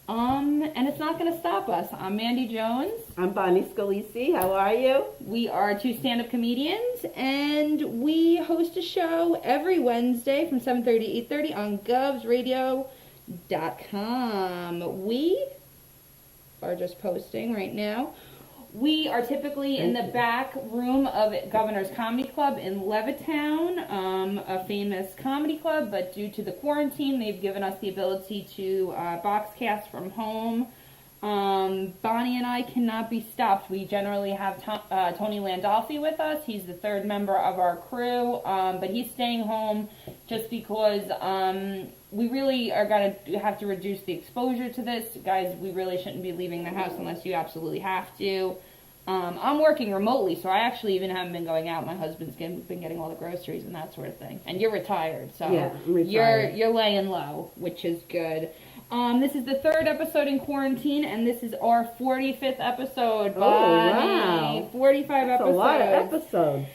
And it's not going to stop us. I'm Mandy Jones. I'm Bonnie Scalisi. How are you? We are two stand-up comedians, and we host a show every Wednesday from 7:30 to 8:30 on govsradio.com. We are just posting right now. We are typically in the back room of Governor's Comedy Club in Levittown, a famous comedy club, but due to the quarantine, they've given us the ability to boxcast from home. Bonnie and I cannot be stopped. We generally have Tony Landolfi with us. He's the third member of our crew, but he's staying home just because we really are going to have to reduce the exposure to this. Guys, we really shouldn't be leaving the house unless you absolutely have to. I'm working remotely, so I actually even haven't been going out. My husband's been getting all the groceries and that sort of thing. And you're retired, so yeah, I'm retired. You're laying low, which is good. This is the third episode in quarantine, and this is our 45th episode. Oh, wow. 45 That's episodes. a lot of episodes.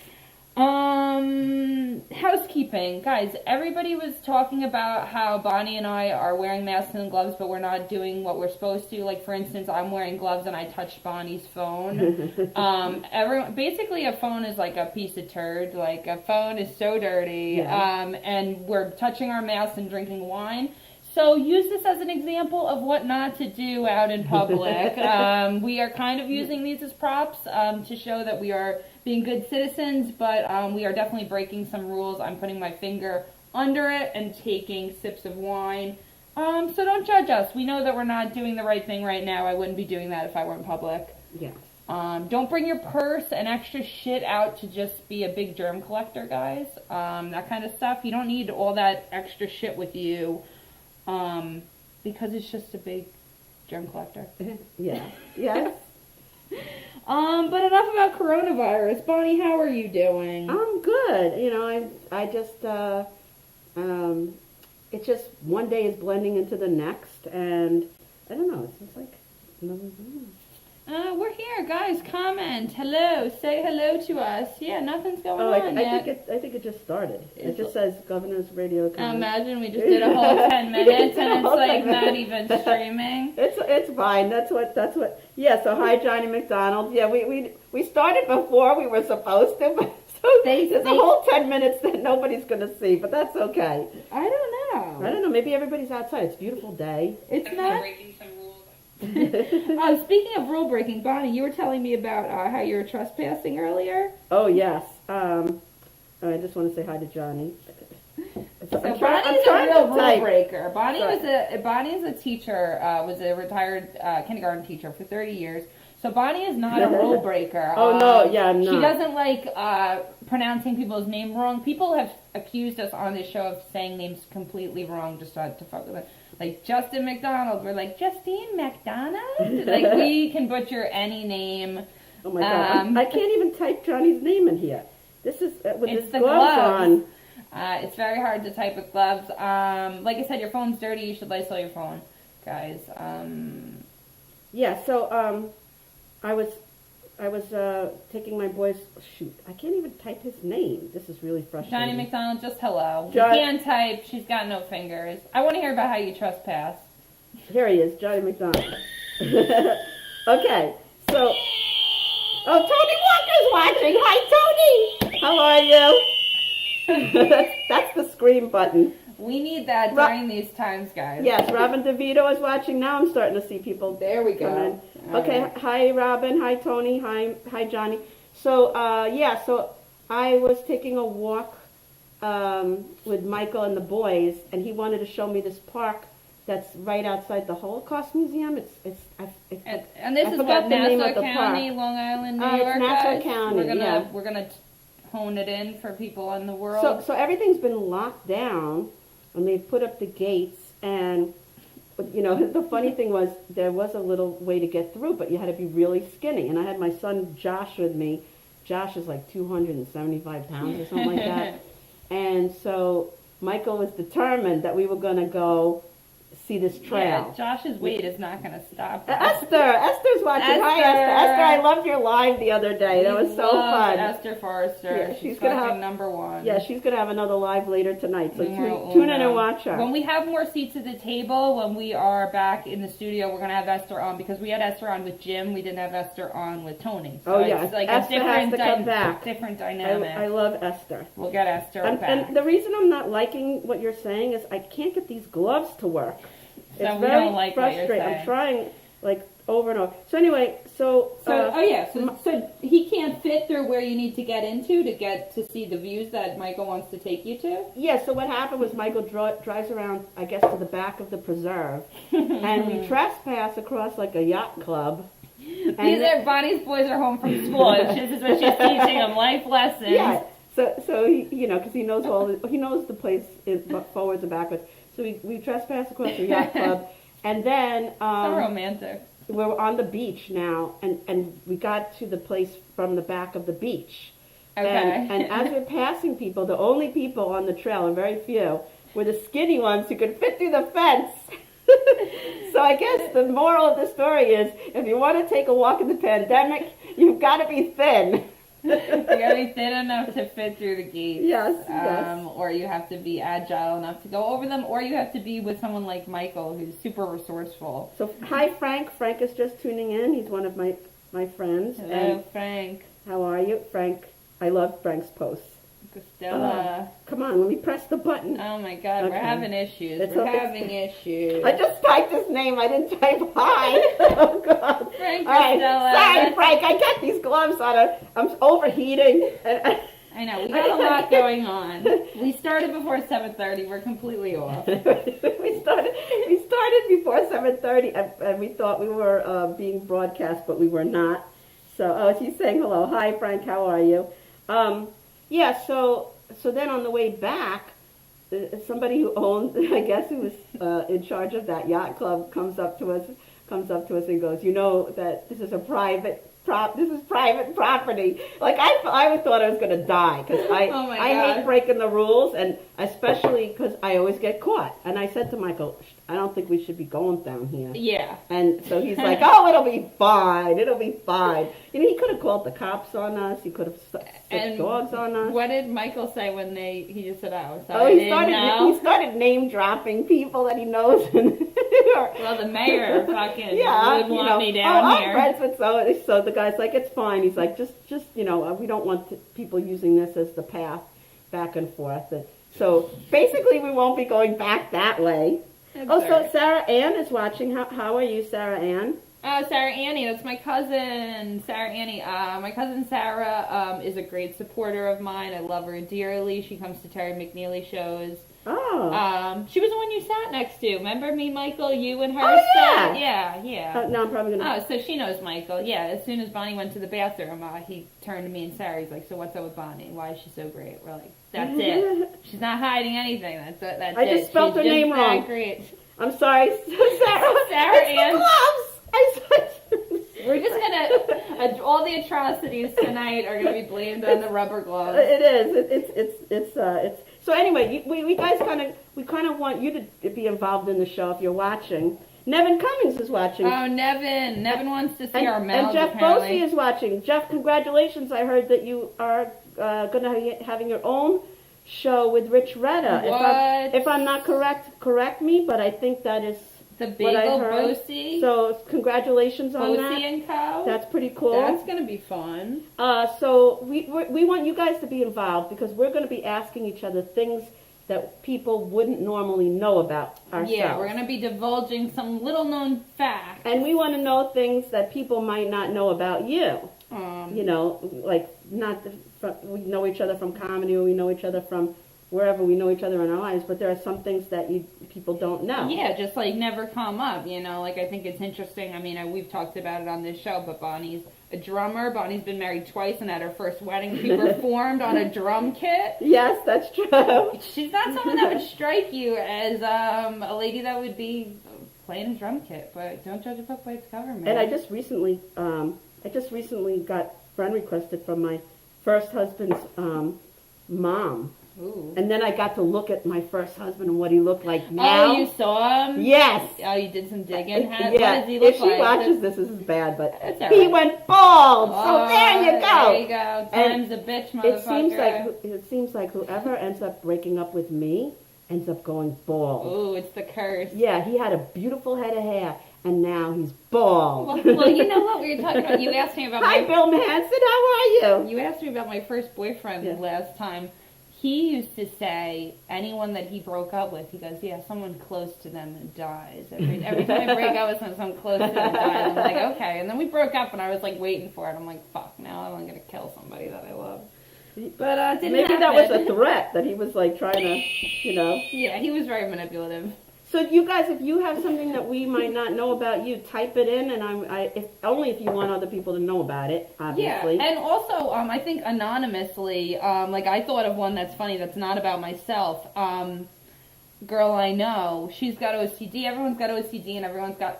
Housekeeping. Guys, everybody was talking about how Bonnie and I are wearing masks and gloves, but we're not doing what we're supposed to. Like, for instance, I'm wearing gloves and I touched Bonnie's phone. Basically, a phone is like a piece of turd. Like, a phone is so dirty. Yeah. And we're touching our masks and drinking wine. So use this as an example of what not to do out in public. We are kind of using these as props to show that we are being good citizens, but we are definitely breaking some rules. I'm putting my finger under it and taking sips of wine. So don't judge us. We know that we're not doing the right thing right now. I wouldn't be doing that if I were in public. Yes. Don't bring your purse and extra shit out to just be a big germ collector, guys. That kind of stuff. You don't need all that extra shit with you. Because it's just a big germ collector. Yeah. Yes. But enough about coronavirus. Bonnie, how are you doing? I'm good. You know, I just, it's just one day is blending into the next, and I don't know, it's just like, we're here, guys. Comment. Hello. Say hello to us. Yeah, nothing's going on yet. I think it just started. It just says Governor's Radio. Imagine we just did a whole 10 minutes and it's like not even streaming. It's fine. That's what. Yeah. So hi, Johnny McDonald. Yeah, we started before we were supposed to, but so there's a whole 10 minutes that nobody's gonna see, but that's okay. I don't know. Maybe everybody's outside. It's a beautiful day. It's not. Speaking of rule breaking, Bonnie, you were telling me about how you were trespassing earlier. Oh yes. I just want to say hi to Johnny. So Bonnie's a real rule breaker. Bonnie is a teacher. Was a retired kindergarten teacher for 30 years. So Bonnie is not a rule breaker. Oh no, yeah, I'm not. She doesn't like pronouncing people's name wrong. People have accused us on this show of saying names completely wrong just to fuck with it. Like Justin McDonald, we're like, Justine McDonald? Like, we can butcher any name. Oh my God, I can't even type Johnny's name in here. This is, with his the gloves on. It's very hard to type with gloves. Like I said, your phone's dirty, you should Lysol your phone, guys. Yeah, so, I was taking my boy's, shoot, I can't even type his name. This is really frustrating. Johnny McDonald, just hello. You can't type, she's got no fingers. I want to hear about how you trespass. Here he is, Johnny McDonald. Okay, so, Tony Walker's watching. Hi, Tony. How are you? That's the scream button. We need that during these times, guys. Yes, Robin DeVito is watching. Now I'm starting to see people. There we go. Okay, right. Hi, Robin. Hi, Tony. Hi, Johnny. So, so I was taking a walk with Michael and the boys, and he wanted to show me this park that's right outside the Holocaust Museum. And this is what, Nassau County, Long Island, New York. It's Nassau County. We're gonna hone it in for people in the world. So everything's been locked down, and they've put up the gates. And you know, the funny thing was there was a little way to get through, but you had to be really skinny. And I had my son Josh with me. Josh is like 275 pounds or something like that. And so Michael was determined that we were going to go see this Yeah, trail. Josh's weight is not going to stop us. Esther's watching. Hi, Esther. Esther, I loved your live the other day. That was so fun. Esther Forrester. Yeah, she's gonna have number one. Yeah, she's gonna have another live later tonight. So tune in and watch her. When we have more seats at the table, when we are back in the studio, we're gonna have Esther on because we had Esther on with Jim. We didn't have Esther on with Tony. So it's like Esther a different has to come back. Different dynamic. I love Esther. We'll get Esther back. And the reason I'm not liking what you're saying is I can't get these gloves to work. So it's we very don't like frustrating. what you're saying. I'm trying like over and over. So anyway, so he can't fit through where you need to get into to get to see the views that Michael wants to take you to. Yeah. So what happened was Michael drives around, I guess, to the back of the preserve, and we trespass across like a yacht club. Bonnie's boys are home from school. This is what she's teaching them, life lessons. Yeah. So he, because he knows he knows the place forwards and backwards. So we trespass across the yacht club, and then so romantic. We're on the beach now, and we got to the place from the back of the beach. Okay. And as we're passing people, the only people on the trail, and very few, were the skinny ones who could fit through the fence. So I guess the moral of the story is, if you want to take a walk in the pandemic, you've got to be thin. You gotta be thin enough to fit through the gates. Yes. Or you have to be agile enough to go over them, or you have to be with someone like Michael, who's super resourceful. So hi, Frank. Frank is just tuning in. He's one of my friends. Hello, Frank. How are you, Frank? I love Frank's posts. Stella. Come on, let me press the button. Oh my God, we're having issues. Issues. I just typed his name. I didn't type hi. Oh God. Frank. All right. Stella. Sorry, Frank. I got these gloves on. I'm overheating. I know, we got a lot going on. We started before 7:30. We're completely off. we started before 7:30, and we thought we were being broadcast, but we were not. So, she's saying hello. Hi, Frank. How are you? Yeah. So then on the way back, somebody who owned, I guess, who was in charge of that yacht club, comes up to us and goes, "You know that this is a private property." Like I thought I was going to die because I hate breaking the rules, and especially because I always get caught. And I said to Michael, I don't think we should be going down here. Yeah. And so he's like, "Oh, it'll be fine. It'll be fine." He could have called the cops on us. He could have set dogs on us. What did Michael say when he just said, "Oh, sorry"? He started name dropping people that he knows. Well, the mayor fucking would want me down here. I'm friends with so the guy's like, "It's fine." He's like, just we don't want people using this as the path back and forth. And so basically, we won't be going back that way. So Sarah Ann is watching. How are you, Sarah Ann? Sarah Annie, that's my cousin, Sarah Annie. My cousin Sarah is a great supporter of mine. I love her dearly. She comes to Terry McNeely shows. Oh. She was the one you sat next to. Remember me, Michael? You and her? Oh, yeah. Yeah. No, I'm probably going to... Oh, so she knows Michael. Yeah, as soon as Bonnie went to the bathroom, he turned to me and Sarah. He's like, "So what's up with Bonnie? Why is she so great?" We're like, "That's it. She's not hiding anything. That's it. I just spelled her name wrong. Great." I'm sorry, Sarah Ann. Gloves. We're just gonna all the atrocities tonight are gonna be blamed on the rubber gloves. It is. It's. So anyway, we guys kind of want you to be involved in the show if you're watching. Nevin Cummings is watching. Oh, Nevin wants to see our mouths. And Jeff apparently. Bosey is watching. Jeff, congratulations! I heard that you are going to be having your own show with Rich Retta. What? If I'm not correct me, but I think that is the Bagel Bosey. So congratulations on that. Bosey and Co. That's pretty cool. That's going to be fun. So we want you guys to be involved because we're going to be asking each other things that people wouldn't normally know about ourselves. Yeah, we're going to be divulging some little known facts. And we want to know things that people might not know about you. Like we know each other from comedy, or we know each other from wherever we know each other in our lives, but there are some things that people don't know. Yeah, just like never come up, like I think it's interesting. I mean, we've talked about it on this show, but Bonnie's a drummer. Bonnie's been married twice, and at her first wedding, she performed on a drum kit. Yes, that's true. She's not someone that would strike you as a lady that would be playing a drum kit, but don't judge a book by its cover, man. And I just recently got friend requested from my first husband's mom. Ooh. And then I got to look at my first husband and what he looked like now. Oh, you saw him? Yes. Oh, you did some digging? Yeah. What does he look If like? she watches this is bad, but That's all he right. went bald. So Oh, there you go. There you go. Time's a bitch, motherfucker. It seems like whoever ends up breaking up with me ends up going bald. Ooh, it's the curse. Yeah, he had a beautiful head of hair, and now he's bald. Well, you know what we were talking about? You asked me about Hi, my... Bill Manson. How are you? You asked me about my first boyfriend Yeah. last time. He used to say anyone that he broke up with, he goes, yeah, someone close to them dies. Every time I break up with someone close to them dies. I'm like, okay. And then we broke up, and I was like waiting for it. I'm like, fuck, now I'm going to kill somebody that I love. But it didn't Maybe happen. that was a threat that he was like trying to, Yeah, he was very manipulative. So you guys, if you have something that we might not know about you, type it in, and only if you want other people to know about it, obviously. Yeah, and also, I think anonymously, like I thought of one that's funny that's not about myself. Girl I know, she's got OCD. Everyone's got OCD, and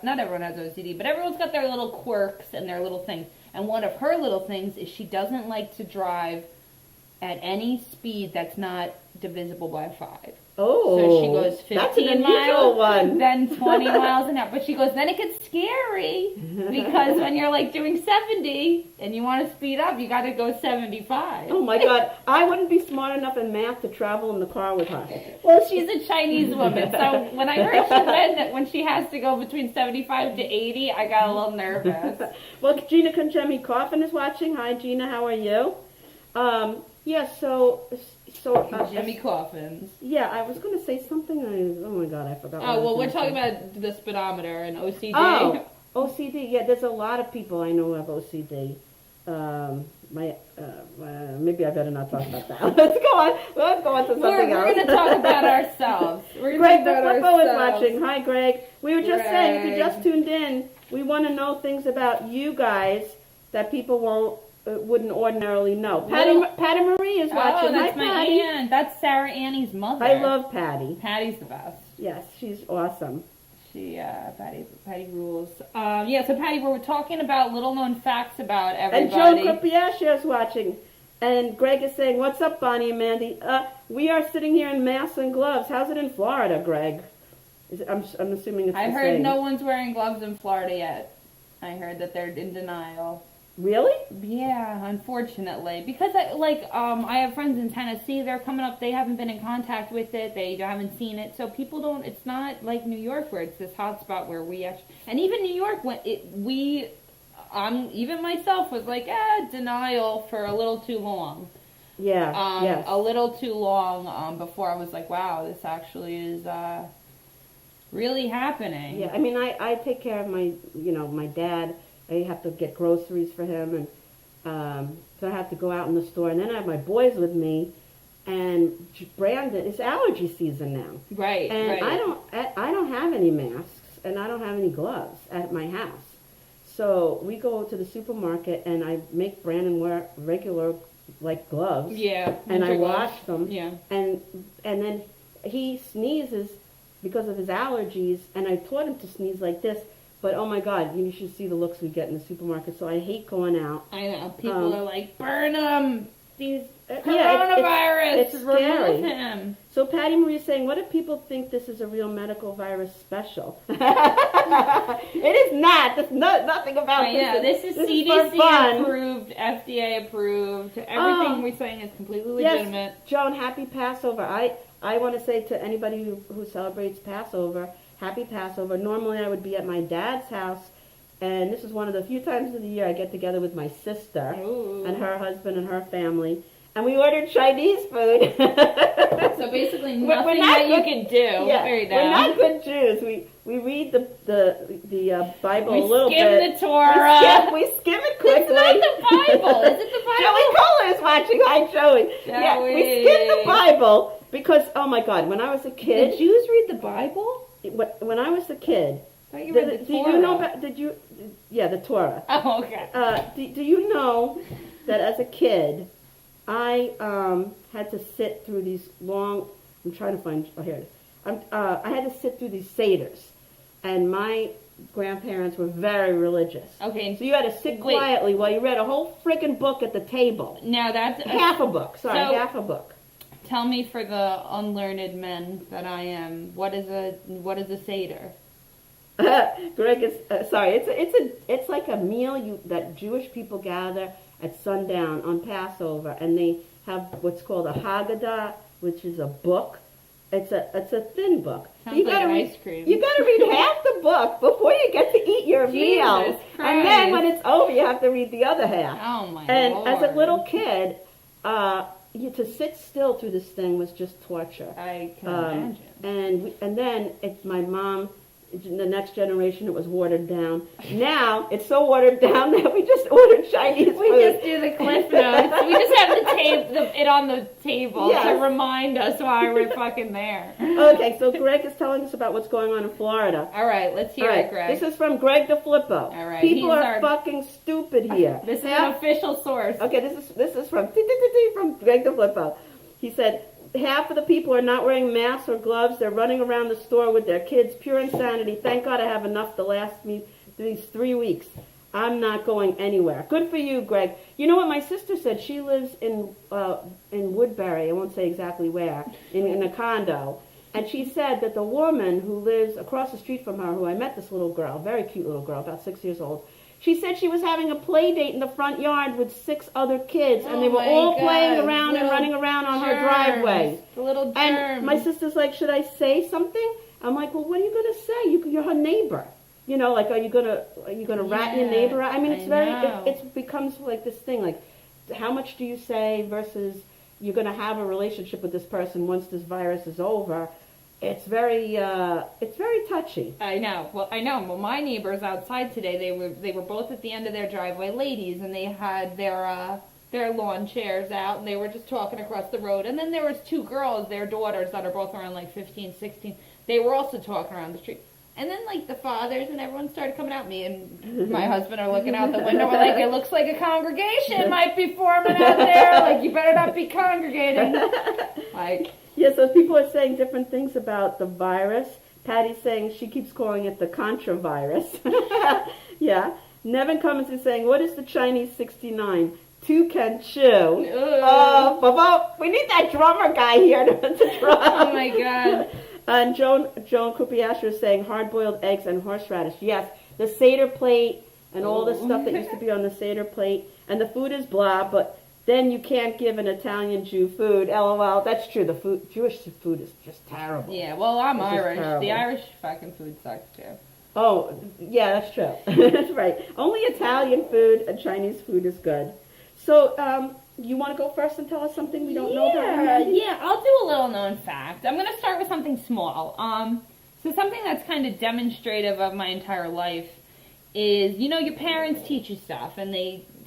not everyone has OCD, but everyone's got their little quirks and their little things. And one of her little things is she doesn't like to drive at any speed that's not divisible by 5. Oh, so she goes 15 that's an unusual miles, one. then 20 miles an hour. But she goes, then it gets scary because when you're like doing 70 and you want to speed up, you got to go 75. Oh my God, I wouldn't be smart enough in math to travel in the car with her. Well, she's a Chinese woman, so when I heard she read that when she has to go between 75 to 80, I got a little nervous. Well, Gina Conchemi Coffin is watching. Hi, Gina, how are you? Yeah, so Jimmy Coffins. Yeah, I was going to say something. Oh my God, I forgot. Oh, well, we're talking about the speedometer and OCD. Oh, OCD. Yeah, there's a lot of people I know who have OCD. Maybe I better not talk about that. Let's go on to something else. We're going to talk about ourselves. Greg the Flippo is watching. Hi, Greg. We were just saying, if you just tuned in, we want to know things about you guys that people wouldn't ordinarily know. Patty Marie is watching. Oh, that's Hi, my Patty. aunt. That's Sarah Annie's mother. I love Patty. Patty's the best. Yes, she's awesome. Patty rules. So Patty, we're talking about little known facts about everybody. And Joe Crupiascia is watching. And Greg is saying, what's up, Bonnie and Mandy? We are sitting here in masks and gloves. How's it in Florida, Greg? I'm assuming it's the same. I heard no one's wearing gloves in Florida yet. I heard that they're in denial. Really? Yeah, unfortunately. Because I have friends in Tennessee, they're coming up, they haven't been in contact with it, they haven't seen it, so people don't, it's not like New York where it's this hot spot where we actually, and even New York, even myself was like, denial for a little too long. Yeah, yes. A little too long before I was like, wow, this actually is really happening. Yeah, I mean, I take care of my dad. I have to get groceries for him, and so I have to go out in the store. And then I have my boys with me, and Brandon, it's allergy season now. Right, and right. I don't have any masks, and I don't have any gloves at my house. So we go to the supermarket, and I make Brandon wear regular, gloves. Yeah. And I wash them. Yeah. And then he sneezes because of his allergies, and I taught him to sneeze like this. But, oh, my God, you should see the looks we get in the supermarket. So I hate going out. I know. People are like, burn them. These coronavirus. Yeah, it's scary. Remove him. So Patty Marie is saying, what if people think this is a real medical virus special? It is not. There's nothing about this. Yeah, this is CDC approved, FDA approved. Everything we're saying is completely legitimate. Yes, Joan, happy Passover. I want to say to anybody who celebrates Passover, happy Passover. Normally I would be at my dad's house, and this is one of the few times of the year I get together with my sister and her husband and her family, and we ordered Chinese food. So basically nothing that you can do. Yeah, we're not good Jews. We read the Bible a little bit. We skim the Torah. We skim it quickly. It's not the Bible. Is it the Bible? Joey Kohler is watching. Hi, Joey. Yeah, we skim the Bible because, oh my God, when I was a kid. Did Jews read the Bible? When I was a kid, I you read the Torah. Do you know? Yeah, the Torah. Oh, okay. Do you know that as a kid, I had to sit through these long. I'm trying to find. Oh, here it is. I had to sit through these seders, and my grandparents were very religious. Okay. So you had to sit quietly while you read a whole freaking book at the table. Now that's half a book. Sorry, half a book. Tell me, for the unlearned men that I am, what is a Seder? Greg is sorry. It's like a meal that Jewish people gather at sundown on Passover, and they have what's called a Haggadah, which is a book. It's a thin book. Sounds like an ice cream. You got to read half the book before you get to eat your meal, Jesus and then when it's over, you have to read the other half. Oh my And Lord. as a little kid, to sit still through this thing was just torture. I can imagine. And then it's my mom. The next generation, it was watered down. Now it's so watered down that we just order Chinese food. We just do the Cliff Notes. We just have it on the table Yes. to remind us why we're fucking there. Okay, so Greg is telling us about what's going on in Florida. All right, let's hear All right, it, Greg. this is from Greg DeFlippo. All right, People he's are our- fucking stupid here. This is an official source. Okay, this is from Greg DeFlippo. He said, half of the people are not wearing masks or gloves. They're running around the store with their kids. Pure insanity. Thank God I have enough to last me these 3 weeks. I'm not going anywhere. Good for you, Greg. You know what my sister said? She lives in Woodbury. I won't say exactly where, in a condo. And she said that the woman who lives across the street from her, who I met, this little girl, very cute little girl, about 6 years old, she said she was having a play date in the front yard with 6 other kids, and they were all playing around and running around on her driveway. The little germs. And my sister's like, should I say something? I'm like, well, what are you going to say? You're her neighbor. You know, like, are you gonna rat your neighbor out? I mean, it's it becomes like this thing, like, how much do you say versus you're going to have a relationship with this person once this virus is over. It's very touchy. I know. Well, my neighbors outside today, they were both at the end of their driveway, ladies, and they had their lawn chairs out, and they were just talking across the road. And then there was 2 girls, their daughters, that are both around like 15, 16. They were also talking around the street. And then like the fathers and everyone started coming at me, and my husband are looking out the window. We're like, it looks like a congregation might be forming out there. Like, you better not be congregating. Like. Yeah, so people are saying different things about the virus. Patty's saying she keeps calling it the contra virus. Yeah. Nevin comments is saying, what is the Chinese 69? 2 can chew. We need that drummer guy here to drum. Oh my God. And Joan Kupiasher is saying hard-boiled eggs and horseradish. Yes, the Seder plate and all the stuff that used to be on the Seder plate. And the food is blah, but then you can't give an Italian Jew food. LOL. That's true. The Jewish food is just terrible. Yeah, well, I'm It's just Irish. terrible. The Irish fucking food sucks too. Oh, yeah, that's true. That's right. Only Italian food and Chinese food is good. So, you want to go first and tell us something we don't know about? Yeah, I'll do a little known fact. I'm going to start with something small. So something that's kind of demonstrative of my entire life is, you know, your parents teach you stuff, and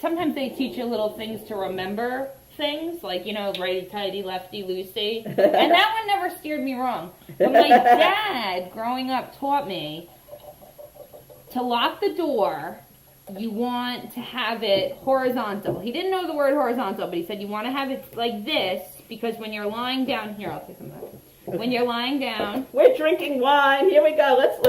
sometimes they teach you little things to remember things, like, you know, righty-tighty, lefty-loosey, and that one never steered me wrong. But my dad, growing up, taught me to lock the door, you want to have it horizontal. He didn't know the word horizontal, but he said you want to have it like this, because when you're lying down, here, I'll take some back. When you're lying down. We're drinking wine. Here we go. Let's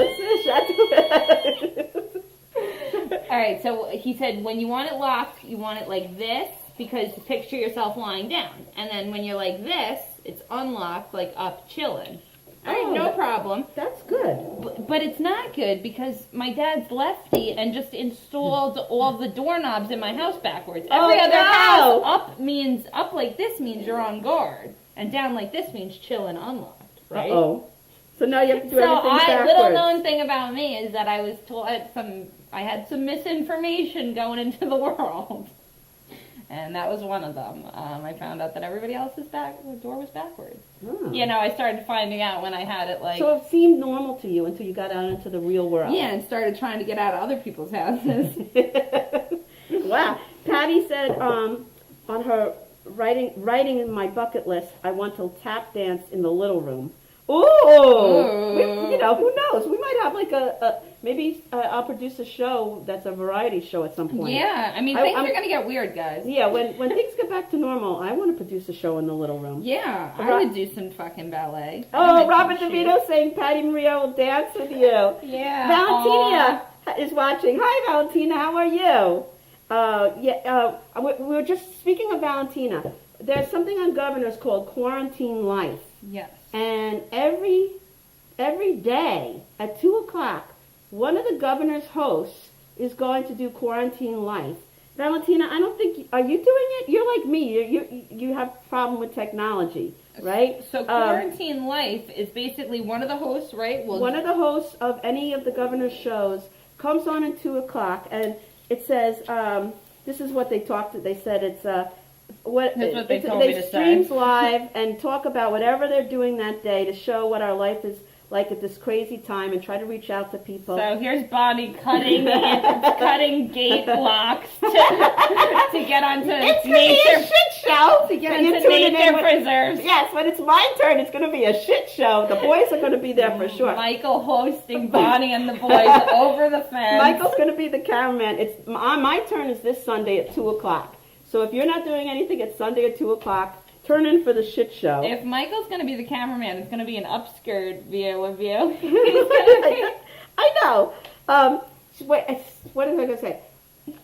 All right, so he said when you want it locked, you want it like this, because picture yourself lying down. And then when you're like this, it's unlocked, like up chilling. All right, no problem. That's good. But it's not good because my dad's lefty and just installed all the doorknobs in my house backwards. Every other house, up like this means you're on guard, and down like this means chill and unlocked, right? So now you have to do everything backwards. Little known thing about me is that I was taught I had some misinformation going into the world. And that was one of them. I found out that everybody else's door was backwards. Oh. You know, I started finding out when I had it like... So it seemed normal to you until you got out into the real world. Yeah, and started trying to get out of other people's houses. Wow. Patty said on her writing in my bucket list, I want to tap dance in the little room. Ooh. You know, who knows? We might have like maybe I'll produce a show that's a variety show at some point. Yeah, I mean, things are going to get weird, guys. Yeah, when things get back to normal, I want to produce a show in the little room. Yeah, I would do some fucking ballet. Oh, Robert DeVito saying Patty Maria will dance with you. Yeah. Valentina is watching. Hi, Valentina. How are you? We were just speaking of Valentina. there's something on Governors called Quarantine Life. Yes. And every day at 2:00, one of the Governor's hosts is going to do Quarantine Life. Valentina, I don't think, are you doing it? You're like me. You have a problem with technology, right? So Quarantine Life is basically one of the hosts, right? One of the hosts of any of the Governor's shows comes on at 2:00, and it says, this is what they talked. They said it's That's what they told me to say. streams live and talk about whatever they're doing that day to show what our life is like at this crazy time and try to reach out to people. So here's Bonnie cutting gate locks to get onto it's nature. Gonna be a shit show to get into into nature preserves. Yes, when it's my turn, it's going to be a shit show. The boys are going to be there for sure. Michael hosting Bonnie and the boys over the fence. Michael's going to be the cameraman. It's my turn is this Sunday at 2:00. So if you're not doing anything, it's Sunday at 2:00. Turn in for the shit show. If Michael's going to be the cameraman, it's going to be an upskirt view of you. I know. What was I going to say?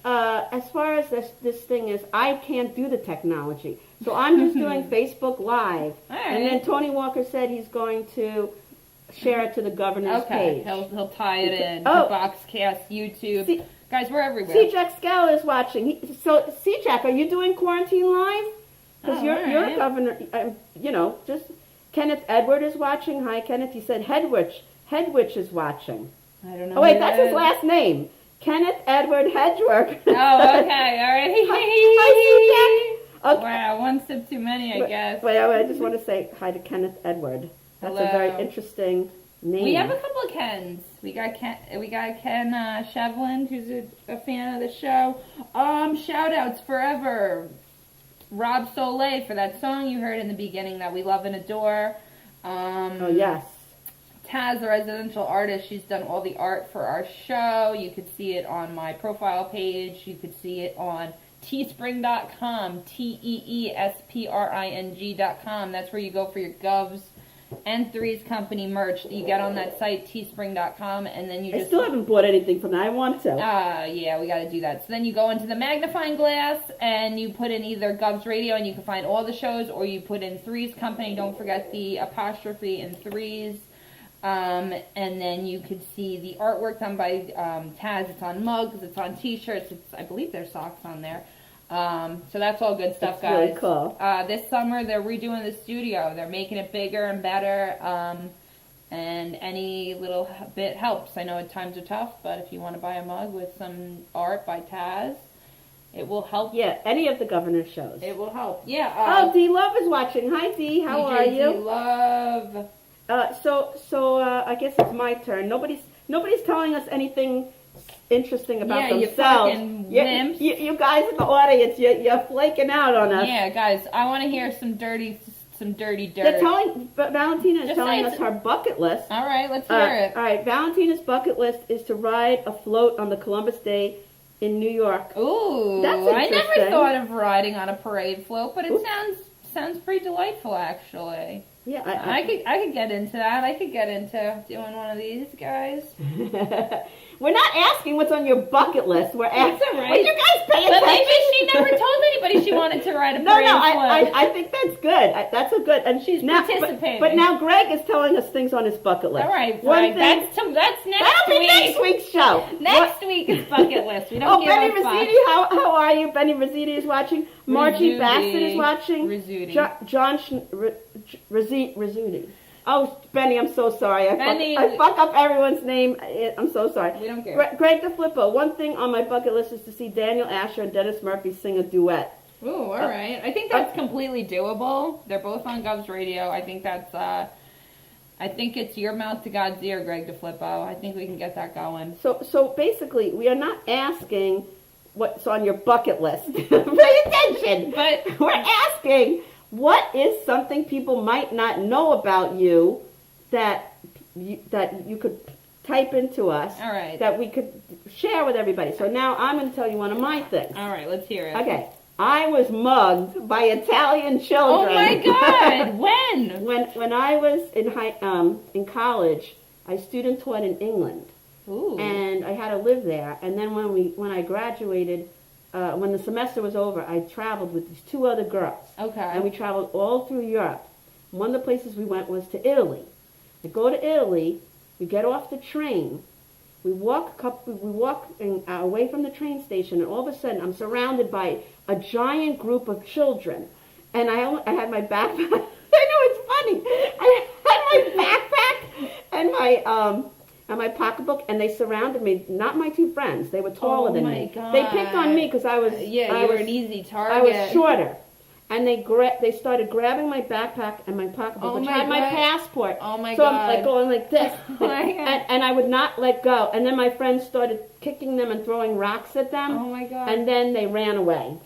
As far as this thing is, I can't do the technology. So I'm just doing Facebook Live. All right. And then Tony Walker said he's going to share it to the Governor's page. He'll tie it in to Oh. Boxcast, YouTube. Guys, we're everywhere. C-Jack Scala is watching. So, C-Jack, are you doing Quarantine Live? Because you're a governor, just Kenneth Edward is watching. Hi, Kenneth. He said Hedwich is watching. I don't know. Oh, wait, that's his last name. Kenneth Edward Hedgework. Oh, okay. All right. Hi, C-Jack. Okay. Wow, one sip too many, I guess. Wait, I just want to say hi to Kenneth Edward. That's Hello. a very interesting name. We have a couple of Kens. We got Ken Shevlin, who's a fan of the show. Shout outs forever. Rob Soleil for that song you heard in the beginning that we love and adore. Oh, yes. Taz, the residential artist, she's done all the art for our show. You could see it on my profile page. You could see it on teespring.com, teespring.com. That's where you go for your Govs and Threes Company merch that you get on that site, teespring.com, and then you I still haven't bought anything from that. I want to. Yeah, we got to do that. So then you go into the magnifying glass and you put in either Govs Radio and you can find all the shows, or you put in Threes Company. Don't forget the apostrophe in Threes. And then you could see the artwork done by Taz. It's on mugs, it's on T-shirts. I believe there's socks on there. So that's all good stuff, that's guys. Really cool. This summer they're redoing the studio. They're making it bigger and better. And any little bit helps. I know times are tough, but if you want to buy a mug with some art by Taz, it will help. Yeah, any of the Governor's shows. It will help. Yeah. Oh, D Love is watching. Hi, D. How DJ are you? D Love. So I guess it's my turn. Nobody's telling us anything interesting about themselves. You guys in the audience, you're flaking out on us. Yeah, guys, I want to hear some dirty dirt. Valentina is Just telling say us her bucket list. All right, let's hear it. All right, Valentina's bucket list is to ride a float on the Columbus Day in New York. Ooh, that's I interesting. never thought of riding on a parade float, but it sounds pretty delightful, actually. Yeah, I could get into that. I could get into doing one of these, guys. We're not asking what's on your bucket list. We're asking. All right. Would you guys pay attention? But maybe she never told anybody she wanted to ride a parade float. I think that's good. That's a good. And she's participating. But now Greg is telling us things on his bucket list. All right, Greg. That's next that'll week. Be next week's show. Next week is bucket list. We don't give Benny a fuck. Rizzuti, how are you? Benny Rizzuti is watching. Margie Bassett is watching. John Rizzuti. Oh, Benny, I'm so sorry. I fuck up everyone's name. I'm so sorry. We don't care. Greg DeFlippo, one thing on my bucket list is to see Daniel Asher and Dennis Murphy sing a duet. Ooh, all right. I think that's completely doable. They're both on Govs Radio. I think that's, I think it's your mouth to God's ear, Greg DeFlippo. I think we can get that going. So basically, we are not asking what's on your bucket list. Pay attention. But we're asking, what is something people might not know about you that you could type into us? All right. That we could share with everybody. So now I'm going to tell you one of my things. All right, let's hear it. Okay. I was mugged by Italian children. Oh my God! When? When I was in college, I student taught in England. Ooh. And I had to live there. And then when I graduated, when the semester was over, I traveled with these two other girls. Okay. And we traveled all through Europe. One of the places we went was to Italy. We go to Italy, we get off the train, we walk away from the train station, and all of a sudden I'm surrounded by a giant group of children. And I had my backpack. I know, it's funny. I had my backpack and my pocketbook, and they surrounded me. Not my two friends. They were taller than me. God. They picked on me because I was an easy target. I was shorter. And they started grabbing my backpack and my pocketbook, which had my passport. Oh my God. So I'm like going like this. And I would not let go. And then my friends started kicking them and throwing rocks at them. Oh my God. And then they ran away.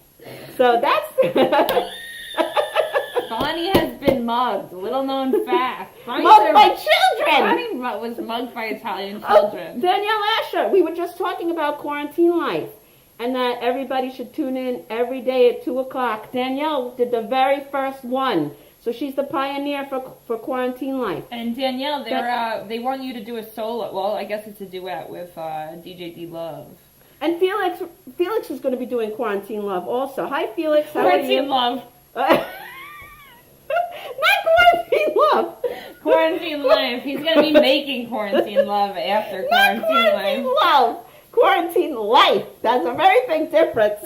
So that's... Bonnie has been mugged. Little known fact. Mugged by children! Bonnie was mugged by Italian children. Oh, Danielle Asher, we were just talking about quarantine life. And that everybody should tune in every day at 2 o'clock. Danielle did the very first one. So she's the pioneer for quarantine life. And Danielle, they want you to do a solo. Well, I guess it's a duet with DJ D Love. And Felix is going to be doing Quarantine Love also. Hi, Felix. How Quarantine are you? Love. Not Quarantine Love. Quarantine Life. He's going to be making Quarantine Love after Quarantine Life. Love. Quarantine Life. That's a very big difference.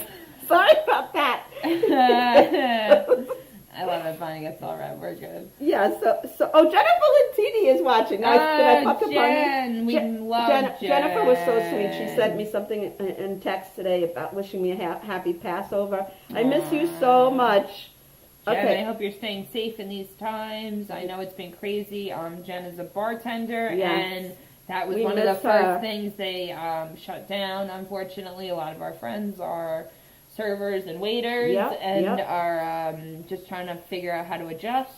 Sorry about that. I love it. Bonnie gets all right. We're good. Yeah, so Jennifer Lentini is watching. Did I pop Jen, we love Jen. Jennifer was so sweet. She sent me something in text today about wishing me a happy Passover. I miss you so much. Jen, Okay. I hope you're staying safe in these times. I know it's been crazy. Jen is a bartender, Yes. and that was We one of the miss her. first things they shut down. Unfortunately, a lot of our friends are servers and waiters and are just trying to figure out how to adjust.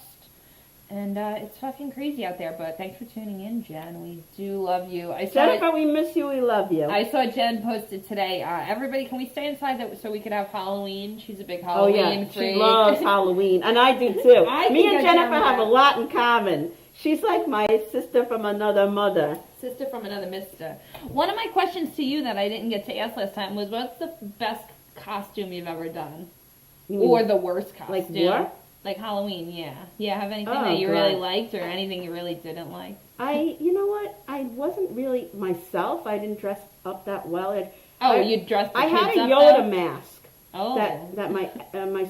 And it's fucking crazy out there, but thanks for tuning in, Jen. We do love you. Jennifer, we miss you. We love you. I saw Jen posted today, everybody, can we stay inside so we could have Halloween? She's a big Halloween freak. She loves Halloween, and I do too. I Me think and I Jennifer can have a lot in common. She's like my sister from another mother. Sister from another mister. One of my questions to you that I didn't get to ask last time was, what's the best costume you've ever done? Or the worst costume? Like what? Like Halloween, yeah. Yeah, have anything Oh, that you God. really liked or anything you really didn't like? You know what? I wasn't really myself. I didn't dress up that well. You dressed the I kids had a up, Yoda though? mask Oh. that my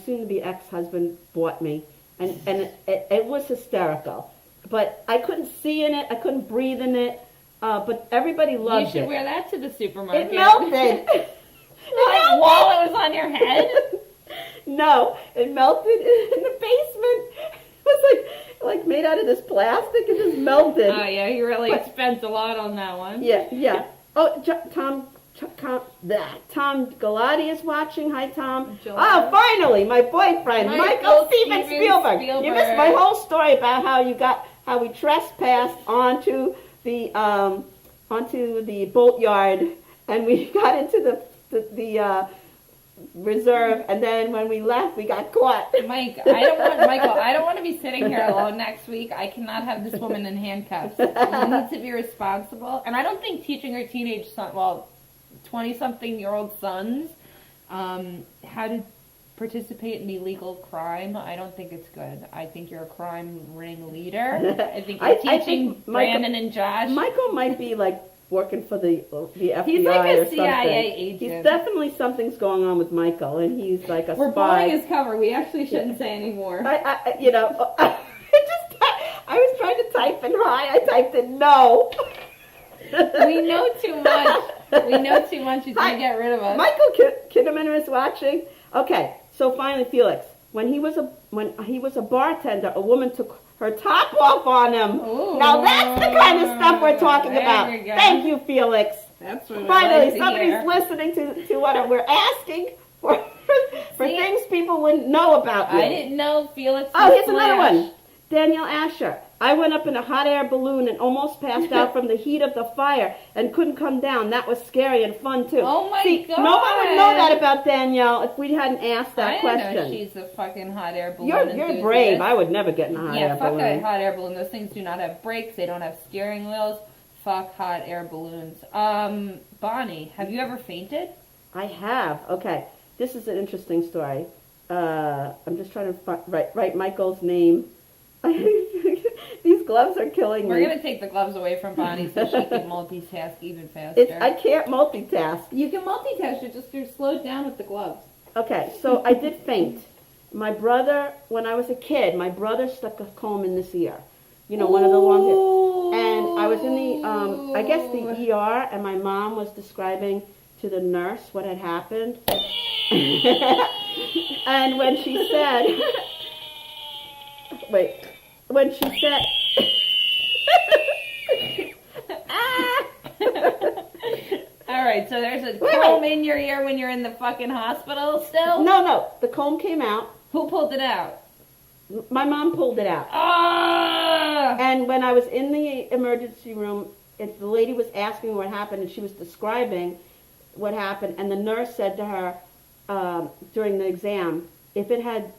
soon-to-be ex-husband bought me, and it was hysterical. But I couldn't see in it. I couldn't breathe in it. But everybody loved it. You should wear that to the supermarket. It melted. Like, while it was on your head? No, it melted in the basement. It was like made out of this plastic. It just melted. Oh yeah, you really spent a lot on that one. Yeah. Oh, Tom Galati is watching. Hi, Tom. Oh, finally, my boyfriend, Michael Steven Spielberg. You missed my whole story about how we trespassed onto the boatyard, and we got into the reserve, and then when we left, we got caught. Michael, I don't want to be sitting here alone next week. I cannot have this woman in handcuffs. You need to be responsible. And I don't think teaching her teenage son, 20-something-year-old sons, how to participate in illegal crime, I don't think it's good. I think you're a crime ring leader. I think you're teaching Brandon and Josh. Michael might be like working for the FBI. He's like a or CIA something. agent. He's definitely something's going on with Michael, and he's like a We're spy. blowing his cover. We actually shouldn't say anymore. I was trying to type in hi. I typed in no. We know too much. We know too much. He's gonna get rid of us. Michael Kidderman is watching. Okay, so finally, Felix. When he was a bartender, a woman took her top off on him. Ooh, now that's the kind of stuff we're talking about. you go. Thank you, Felix. That's what Finally, we like to somebody's hear. listening to what we're asking for things people wouldn't know about you. I didn't know Felix. Oh, here's was another Flash. one. Danielle Asher. I went up in a hot air balloon and almost passed out from the heat of the fire and couldn't come down. That was scary and fun, too. Oh, my God. Nobody would know that about Danielle if we hadn't asked that I question. know she's a fucking hot air balloon. You're enthusiast. brave. I would never get in a hot air fuck balloon. a hot air balloon. Those things do not have brakes. They don't have steering wheels. Fuck hot air balloons. Bonnie, have you ever fainted? I have. Okay. this is an interesting story. I'm just trying to write Michael's name. These gloves are killing We're me. going to take the gloves away from Bonnie so she can multitask even faster. I can't multitask. You can multitask, you're slowed down with the gloves. Okay, so I did faint. My brother, when I was a kid, my brother stuck a comb in this ear. You know, one of the long ears. And I was in the, I guess the ER, and my mom was describing to the nurse what had happened. And when she said, when she said, All right, so there's a comb in your ear when you're in the fucking hospital still? No, the comb came out. Who pulled it out? My mom pulled it out. Ah! And when I was in the emergency room, the lady was asking what happened, and she was describing what happened, and the nurse said to her during the exam, if it had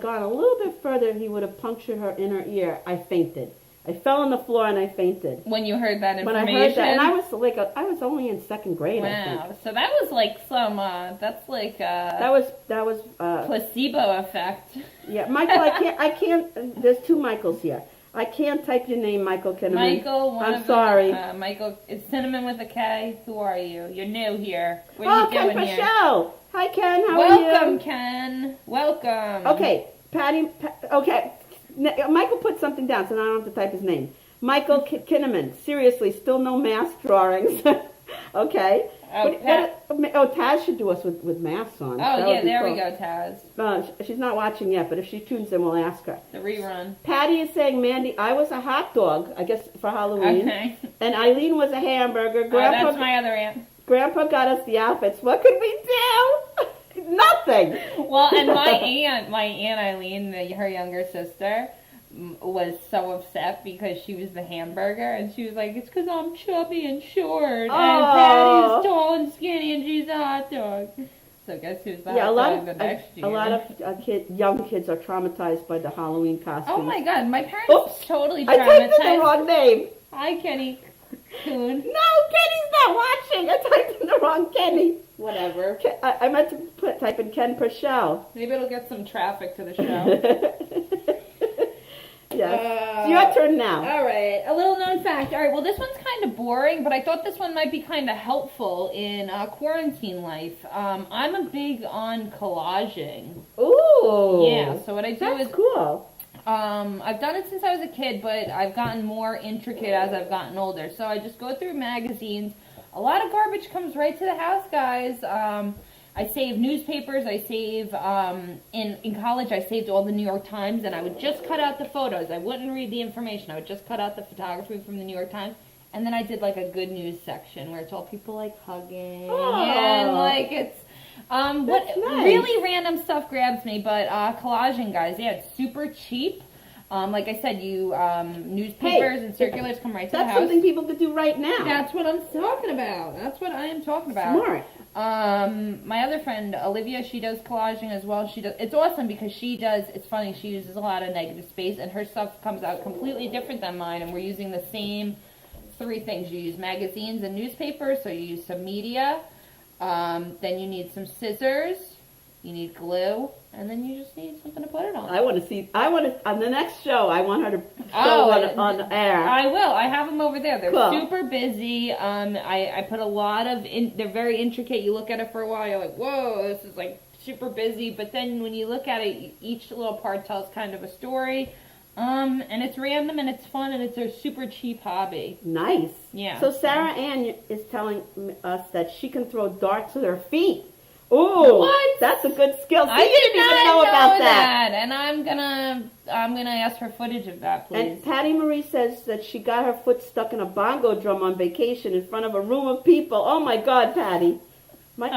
gone a little bit further, he would have punctured her inner ear. I fainted. I fell on the floor and I fainted. When you heard that information? When I heard that, and I was only in second grade. Wow, I think. so that was like some, that's like that was placebo effect. Yeah, Michael, I can't. There's two Michaels here. I can't type your name, Michael Kinnaman. Michael, I'm sorry. Michael, it's Cinnamon with a K. Who are you? You're new here. What Oh, are you Ken doing here? Paschal. Hi, Ken. How are you? Welcome, Ken. Welcome. Okay, okay. Michael put something down, so now I don't have to type his name. Michael Kinnaman. Seriously, still no mask drawings. Okay. Taz should do us with masks on. Oh, yeah, there we go, Taz. She's not watching yet, but if she tunes in, we'll ask her. The rerun. Patty is saying, Mandy, I was a hot dog, I guess, for Halloween. Okay. And Eileen was a hamburger. Grandpa, that's my other aunt. Grandpa got us the outfits. What could we do? Nothing. Well, and my aunt Eileen, her younger sister, was so upset because she was the hamburger, and she was like, it's because I'm chubby and short, and Patty's tall and skinny, and she's a hot dog. So guess who's the hot dog the next year? A lot of young kids are traumatized by the Halloween costumes. Oh my God, my parents totally traumatized. I typed in the wrong name. Hi, Kenny Coon. No, Kenny's not watching. I typed in the wrong Kenny. Whatever. I meant to type in Ken Paschal. Maybe it'll get some traffic to the show. Yes. It's your turn now. All right. A little known fact. All right. Well, this one's kind of boring, but I thought this one might be kind of helpful in quarantine life. I'm a big on collaging. Ooh. Yeah. So what I do is cool. I've done it since I was a kid, but I've gotten more intricate as I've gotten older. So I just go through magazines. A lot of garbage comes right to the house, guys. I save newspapers. I save, in college, I saved all the New York Times, and I would just cut out the photos. I wouldn't read the information. I would just cut out the photography from the New York Times. And then I did like a good news section where it's all people like hugging. And like it's, what nice. Really random stuff grabs me, but collaging, guys, yeah, it's super cheap. Like I said, newspapers and circulars come right to the house. That's something people could do right now. That's what I'm talking about. That's what I am talking about. Smart. My other friend, Olivia, she does collaging as well. It's awesome because it's funny, she uses a lot of negative space, and her stuff comes out completely different than mine, and we're using the same 3 things. You use magazines and newspapers, so you use some media, then you need some scissors, you need glue, and then you just need something to put it on. On the next show, I want her to show on air. I will. I have them over there. They're cool. super busy. I put a lot of, they're very intricate. You look at it for a while, you're like, whoa, this is like super busy. But then when you look at it, each little part tells kind of a story. And it's random and it's fun and it's a super cheap hobby. Nice. Yeah. So Sarah Ann is telling us that she can throw darts with her feet. Ooh, what? That's a good skill. I didn't even know about that. And I'm gonna ask for footage of that, please. And Patty Marie says that she got her foot stuck in a bongo drum on vacation in front of a room of people. Oh my God, Patty! My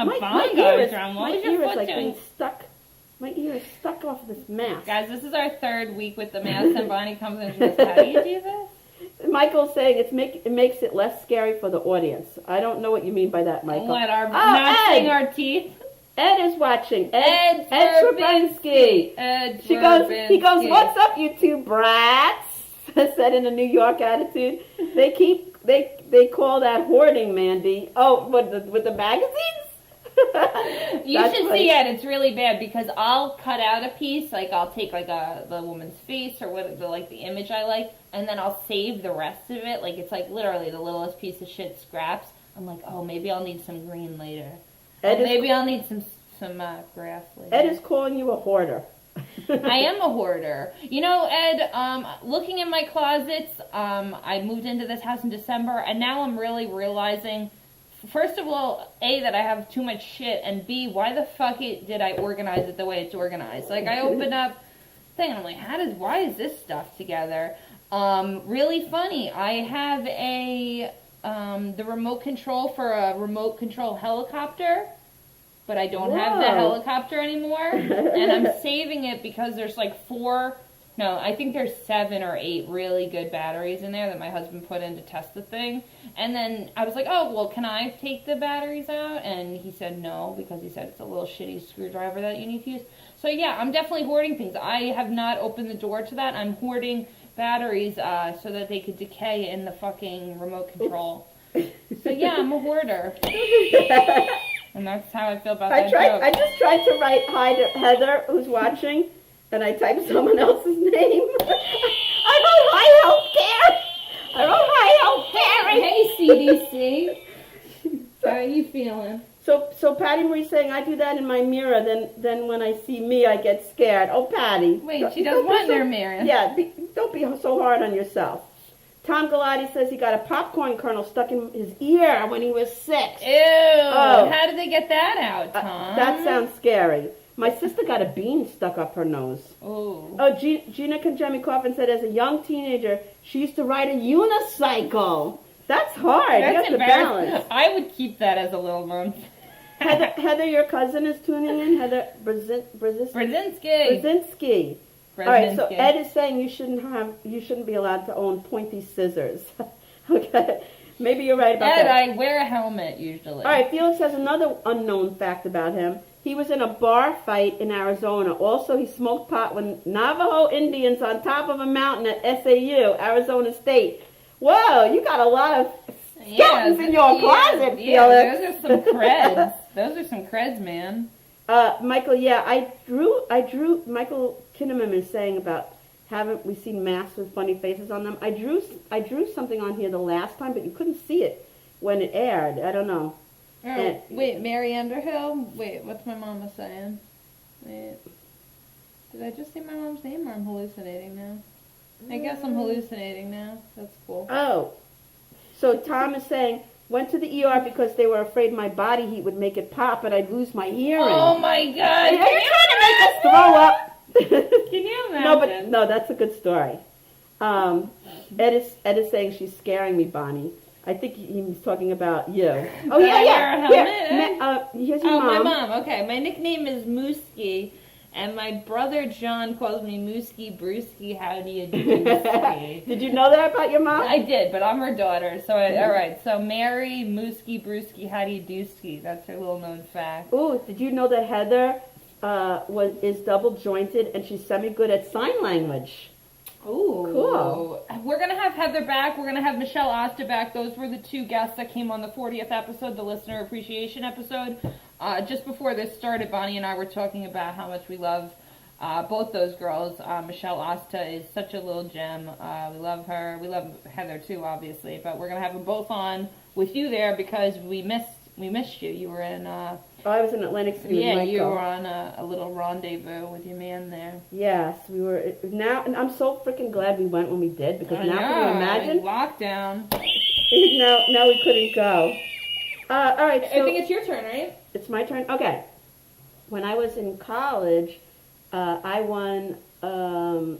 ear is like being stuck. My ear is stuck off this mask. Guys, this is our 3rd week with the mask, and Bonnie comes in and she goes, "How do you do this?" Michael's saying it makes it less scary for the audience. I don't know what you mean by that, Michael. What, not seeing our teeth? Ed is watching. Ed Strabinsky. He goes, what's up, you two brats? Said in a New York attitude. They call that hoarding, Mandy. Oh, with the magazines? You That's should funny. see it. It's really bad because I'll cut out a piece, like I'll take like the woman's face or what the image I like, and then I'll save the rest of it. Like it's like literally the littlest piece of shit scraps. I'm like, oh, maybe I'll need some green later. Maybe I'll need some grass later. Ed is calling you a hoarder. I am a hoarder. You know, Ed, looking in my closets, I moved into this house in December, and now I'm really realizing, first of all, A, that I have too much shit, and B, why the fuck did I organize it the way it's organized? Like, I opened up thing, and I'm like, why is this stuff together? Really funny. I have the remote control for a remote control helicopter, but I don't have the helicopter anymore, and I'm saving it because there's like I think there's 7 or 8 really good batteries in there that my husband put in to test the thing, and then I was like, oh, well, can I take the batteries out? And he said no, because he said it's a little shitty screwdriver that you need to use. So yeah, I'm definitely hoarding things. I have not opened the door to that. I'm hoarding batteries so that they could decay in the fucking remote control. So yeah, I'm a hoarder. And that's how I feel about that joke. I just tried to write hi to Heather, who's watching, and I typed someone else's name. I wrote hi healthcare. I wrote hi healthcare. Hey CDC, how are you feeling? So Patty Marie's saying I do that in my mirror. Then when I see me, I get scared. Oh, Patty. Wait, she doesn't want their mirror. Yeah, don't be so hard on yourself. Tom Galati says he got a popcorn kernel stuck in his ear when he was 6. Ew. Oh. How did they get that out, Tom? That sounds scary. My sister got a bean stuck up her nose. Oh, Gina Konjemi Coffin said as a young teenager, she used to ride a unicycle. That's hard. That's you have to balance. I would keep that as a little known. Heather, your cousin is tuning in. Heather Brzezinski. All right, so Ed is saying you shouldn't be allowed to own pointy scissors. Okay, maybe you're right about that. Ed, I wear a helmet usually. All right, Felix has another unknown fact about him. He was in a bar fight in Arizona. Also, he smoked pot with Navajo Indians on top of a mountain at SAU, Arizona State. Whoa, you got a lot of skeletons in your closet, Felix. Yeah, those are some creds. Those are some creds, man. Michael, yeah, I drew, Michael Kinnaman is saying about haven't we seen masks with funny faces on them. I drew something on here the last time, but you couldn't see it when it aired. I don't know. Oh, wait, Mary Underhill? Wait, what's my mama saying? Wait, did I just say my mom's name or I'm hallucinating now? I guess I'm hallucinating now. That's cool. Oh, so Tom is saying, went to the ER because they were afraid my body heat would make it pop and I'd lose my hearing. Oh my God! Are you trying to make us throw up? Can you imagine? No, that's a good story. Ed is saying she's scaring me, Bonnie. I think he's talking about you. Oh yeah. Here's your mom. My mom. Okay, my nickname is Mooski, and my brother John calls me Mooski Brewski. How do you do? Did you know that about your mom? I did, but I'm her daughter. So all right. So Mary Mooski Brewski. How do you do ski? That's her little known fact. Ooh, did you know that Heather is double jointed and she's semi good at sign language? Ooh. Cool. We're going to have Heather back. We're going to have Michelle Asta back. Those were the 2 guests that came on the 40th episode, the listener appreciation episode. Just before this started, Bonnie and I were talking about how much we love both those girls. Michelle Asta is such a little gem. We love her. We love Heather too, obviously. But we're going to have them both on with you there because we missed you. You were in... I was in Atlantic City with Michael. Yeah, you were on a little rendezvous with your man there. Yes, we were. Now, and I'm so freaking glad we went when we did because can you imagine? Lockdown. Now we couldn't go. All right. So I think it's your turn, right? It's my turn. Okay. When I was in college, I won the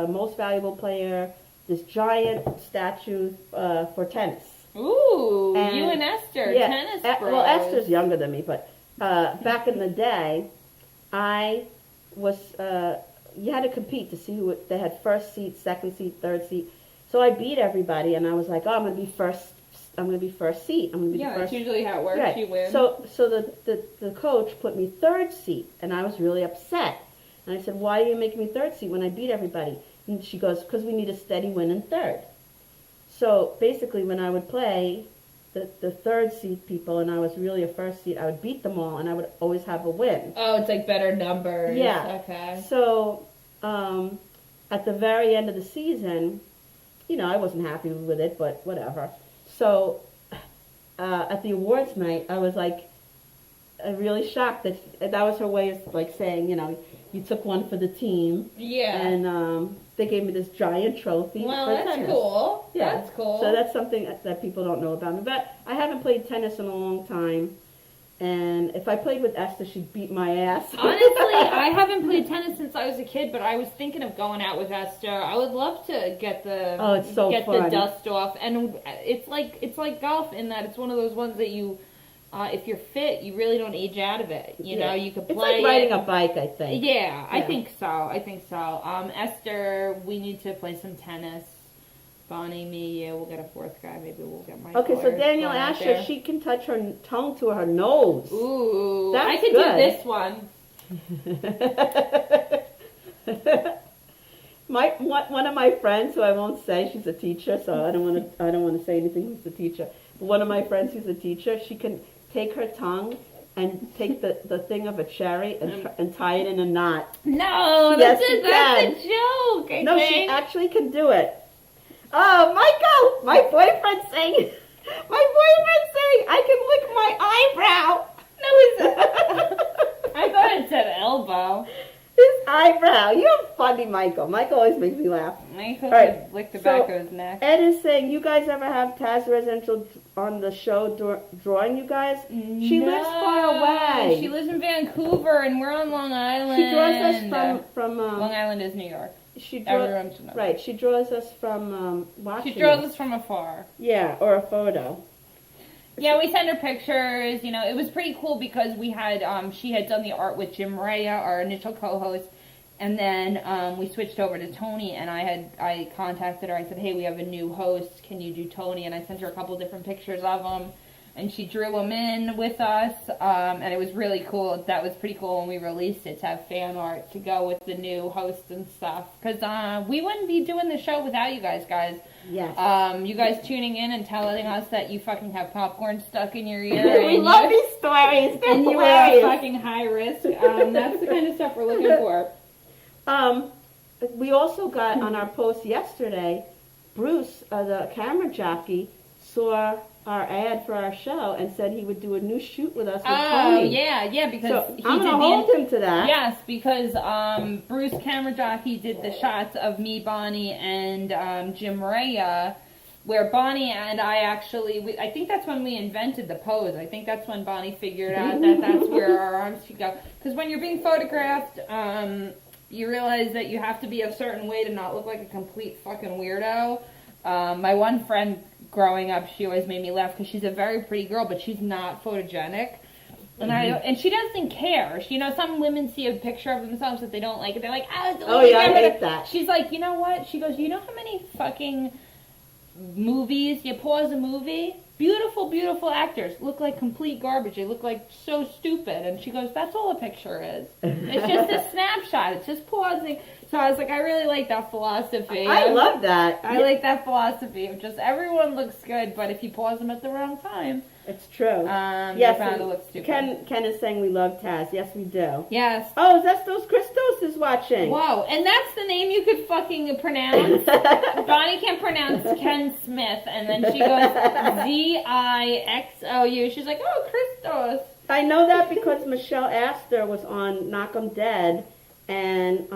most valuable player, this giant statue for tennis. Ooh, you and Esther, yeah, tennis bros. Well, Esther's younger than me, but back in the day, I was, you had to compete to see who, they had first seat, second seat, third seat. So I beat everybody, and I was like, oh, I'm going to be first seat. I'm going to be the first. That's usually how it works. Right. You win. So the coach put me third seat, and I was really upset. And I said, why are you making me third seat when I beat everybody? And she goes, because we need a steady win in third. So basically, when I would play, the third seed people, and I was really a first seed, I would beat them all, and I would always have a win. Oh, it's like better numbers. Yeah. Okay. So at the very end of the season, you know, I wasn't happy with it, but whatever. So at the awards night, I was like really shocked that was her way of like saying, you know, you took one for the team. Yeah. And they gave me this giant trophy. Well, for that's tennis. cool. Yeah. That's cool. So that's something that people don't know about me. But I haven't played tennis in a long time. And if I played with Esther, she'd beat my ass. Honestly, I haven't played tennis since I was a kid, but I was thinking of going out with Esther. I would love to get the it's so the fun. dust off, and it's like golf in that it's one of those ones that you, if you're fit, you really don't age out of it. You know, you could play. It's like riding a bike, I think. Yeah, I think so. Esther, we need to play some tennis. Bonnie, me, we'll get a fourth guy. Maybe we'll get my. Okay, so Danielle Asher, she can touch her tongue to her nose. Ooh, that's I could good. do this one. One of my friends, who I won't say, she's a teacher, so I don't want to say anything. Who's a teacher? But one of my friends who's a teacher, she can take her tongue and take the thing of a cherry and tie it in a knot. No, Yes, that's a joke. I No, think. she actually can do it. Oh, Michael, my boyfriend's saying I can lick my eyebrow. No, it's I thought it said elbow. His eyebrow. You're funny, Michael. Michael always makes me laugh. Michael All right, could lick the back of his neck. Ed is saying, you guys ever have Taz Residential on the show drawing you guys? She lives far away. She lives in Vancouver, and we're on Long Island. She draws us from Long Island is New York. Everyone should know. Right, she draws us from watching. She draws us from afar. Yeah, or a photo. Yeah, we send her pictures. You know, it was pretty cool because we had she had done the art with Jim Raya, our initial co-host, and then we switched over to Tony. And I contacted her. I said, hey, we have a new host. Can you do Tony? And I sent her a couple different pictures of him, and she drew them in with us. And it was really cool. That was pretty cool when we released it to have fan art to go with the new host and stuff. Because we wouldn't be doing the show without you guys. Yes. You guys tuning in and telling us that you fucking have popcorn stuck in your ear. We love these stories. They're and you hilarious. are fucking high risk. That's the kind of stuff we're looking for. We also got on our post yesterday, Bruce, the camera jockey, saw our ad for our show and said he would do a new shoot with us with Tony. Yeah, because so I'm going to hold him to that. Yes, because Bruce camera jockey did the shots of me, Bonnie, and Jim Raya, where Bonnie and I actually, I think that's when we invented the pose. I think that's when Bonnie figured out that that's where our arms should go. Because when you're being photographed, you realize that you have to be a certain way to not look like a complete fucking weirdo. My one friend growing up, she always made me laugh because she's a very pretty girl, but she's not photogenic. And and she doesn't care. You know, some women see a picture of themselves that they don't like, and they're like, oh yeah, I hate that. She's like, you know what? She goes, you know how many fucking movies, you pause a movie, beautiful, beautiful actors look like complete garbage. They look like so stupid. And she goes, that's all a picture is. It's just a snapshot. It's just pausing. So I was like, I really like that philosophy. I love that. I like that philosophy of just everyone looks good, but if you pause them at the wrong time, it's true. Yes, you're bound to look stupid. Ken is saying we love Taz. Yes, we do. Yes. Oh, Zestos Christos is watching. Whoa, and that's the name you could fucking pronounce. Bonnie can't pronounce Ken Smith, and then she goes Zixou. She's like, oh, Christos. I know that because Michelle Astor was on Knock 'em Dead, and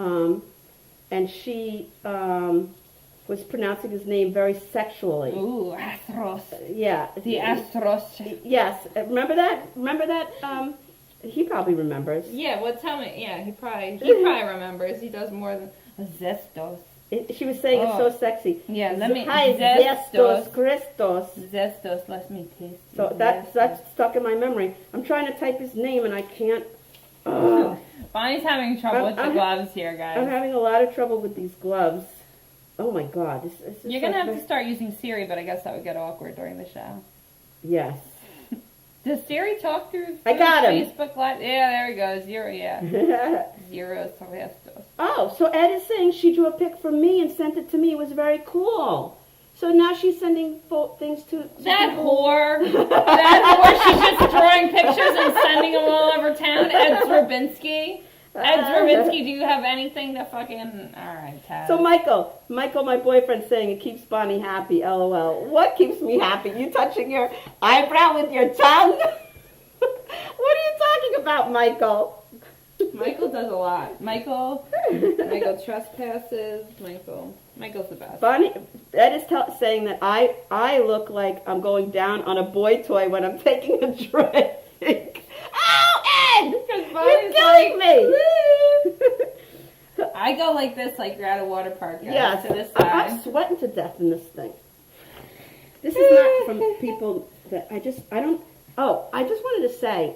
she was pronouncing his name very sexually. Ooh, Astros. Yeah. The Astros. Yes. Remember that? He probably remembers. Yeah, well, tell me. Yeah, he probably remembers. He does more than Zestos. She was saying it's so sexy. Yeah, let me. Hi, Zestos Christos. Zestos, let me taste. So that's stuck in my memory. I'm trying to type his name and I can't. Bonnie's having trouble with the gloves here, guys. I'm having a lot of trouble with these gloves. Oh my God. You're going to have to start using Siri, but I guess that would get awkward during the show. Yes. Does Siri talk through I got him. Facebook Live? Yeah, there he goes. Zero, yeah. Zero Celestos. Oh, so Ed is saying she drew a pic for me and sent it to me. It was very cool. So now she's sending things to That people. whore. That whore. She's just drawing pictures and sending them all over town. Ed Zdrabinski. Ed Zdrabinski, do you have anything to fucking... All right, Taz. So Michael, my boyfriend's saying it keeps Bonnie happy, LOL. What keeps me happy? You touching your eyebrow with your tongue? What are you talking about, Michael? Michael does a lot. Michael trespasses. Michael's the best. Bonnie, Ed is saying that I look like I'm going down on a boy toy when I'm taking a drink. Oh, Ed! You're killing me! I go like this, like you're at a water park. Yes, to this side. I'm sweating to death in this thing. This is not from people that I just wanted to say,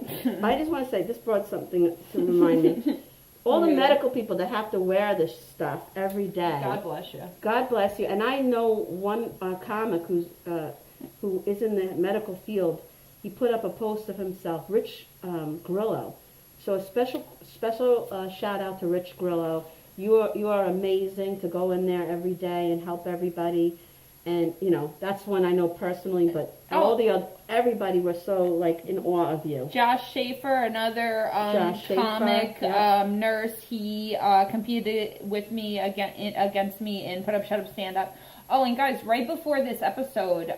this brought something to remind me. All the medical people that have to wear this stuff every day. God bless you. God bless you. And I know one comic who is in the medical field. He put up a post of himself, Rich Grillo. So a special shout out to Rich Grillo. You are amazing to go in there every day and help everybody. And that's one I know personally, but everybody was so like in awe of you. Josh Schaefer, another comic nurse, he competed with me against me in Put Up, Shut Up, Stand Up. Oh, and guys, right before this episode,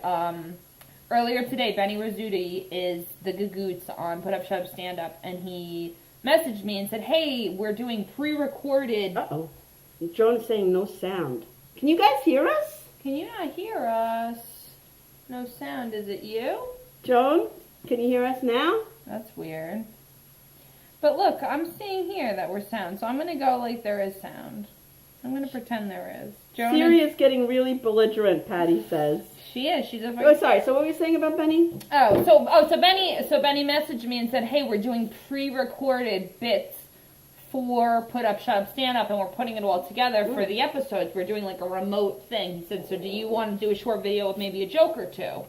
earlier today, Benny Rizzuti is the Gagoots on Put Up, Shut Up, Stand Up, and he messaged me and said, "Hey, we're doing pre-recorded." Uh-oh. Joan is saying no sound. Can you guys hear us? Can you not hear us? No sound. Is it you? Joan, can you hear us now? That's weird. But look, I'm seeing here that we're sound, so I'm going to go like there is sound. I'm going to pretend there is. Siri is getting really belligerent, Patty says. She is. She's a... Oh, sorry. So what were you saying about Benny? So Benny messaged me and said, "Hey, we're doing pre-recorded bits for Put Up, Shut Up, Stand Up, and we're putting it all together for the episodes. We're doing like a remote thing." He said, "So do you want to do a short video with maybe a joke or two?"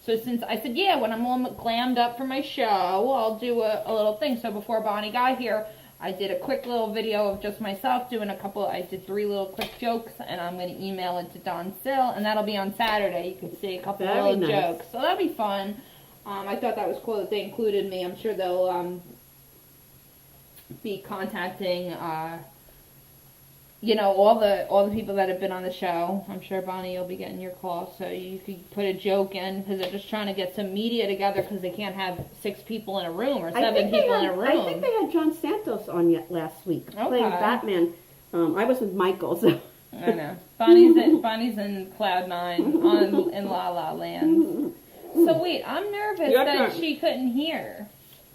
So since I said, yeah, when I'm all glammed up for my show, I'll do a little thing. So before Bonnie got here, I did a quick little video of just myself doing I did 3 little quick jokes, and I'm going to email it to Don Sill, and that'll be on Saturday. You can see a couple of little jokes. So that'll be fun. I thought that was cool that they included me. I'm sure they'll be contacting all the people that have been on the show. I'm sure, Bonnie, you'll be getting your call, so you could put a joke in, because they're just trying to get some media together, because they can't have 6 people in a room or 7 people in a room. I think they had John Santos on last week playing Batman. I was with Michael, so. I know. Bonnie's in Cloud 9 in La La Land. So wait, I'm nervous that she couldn't hear.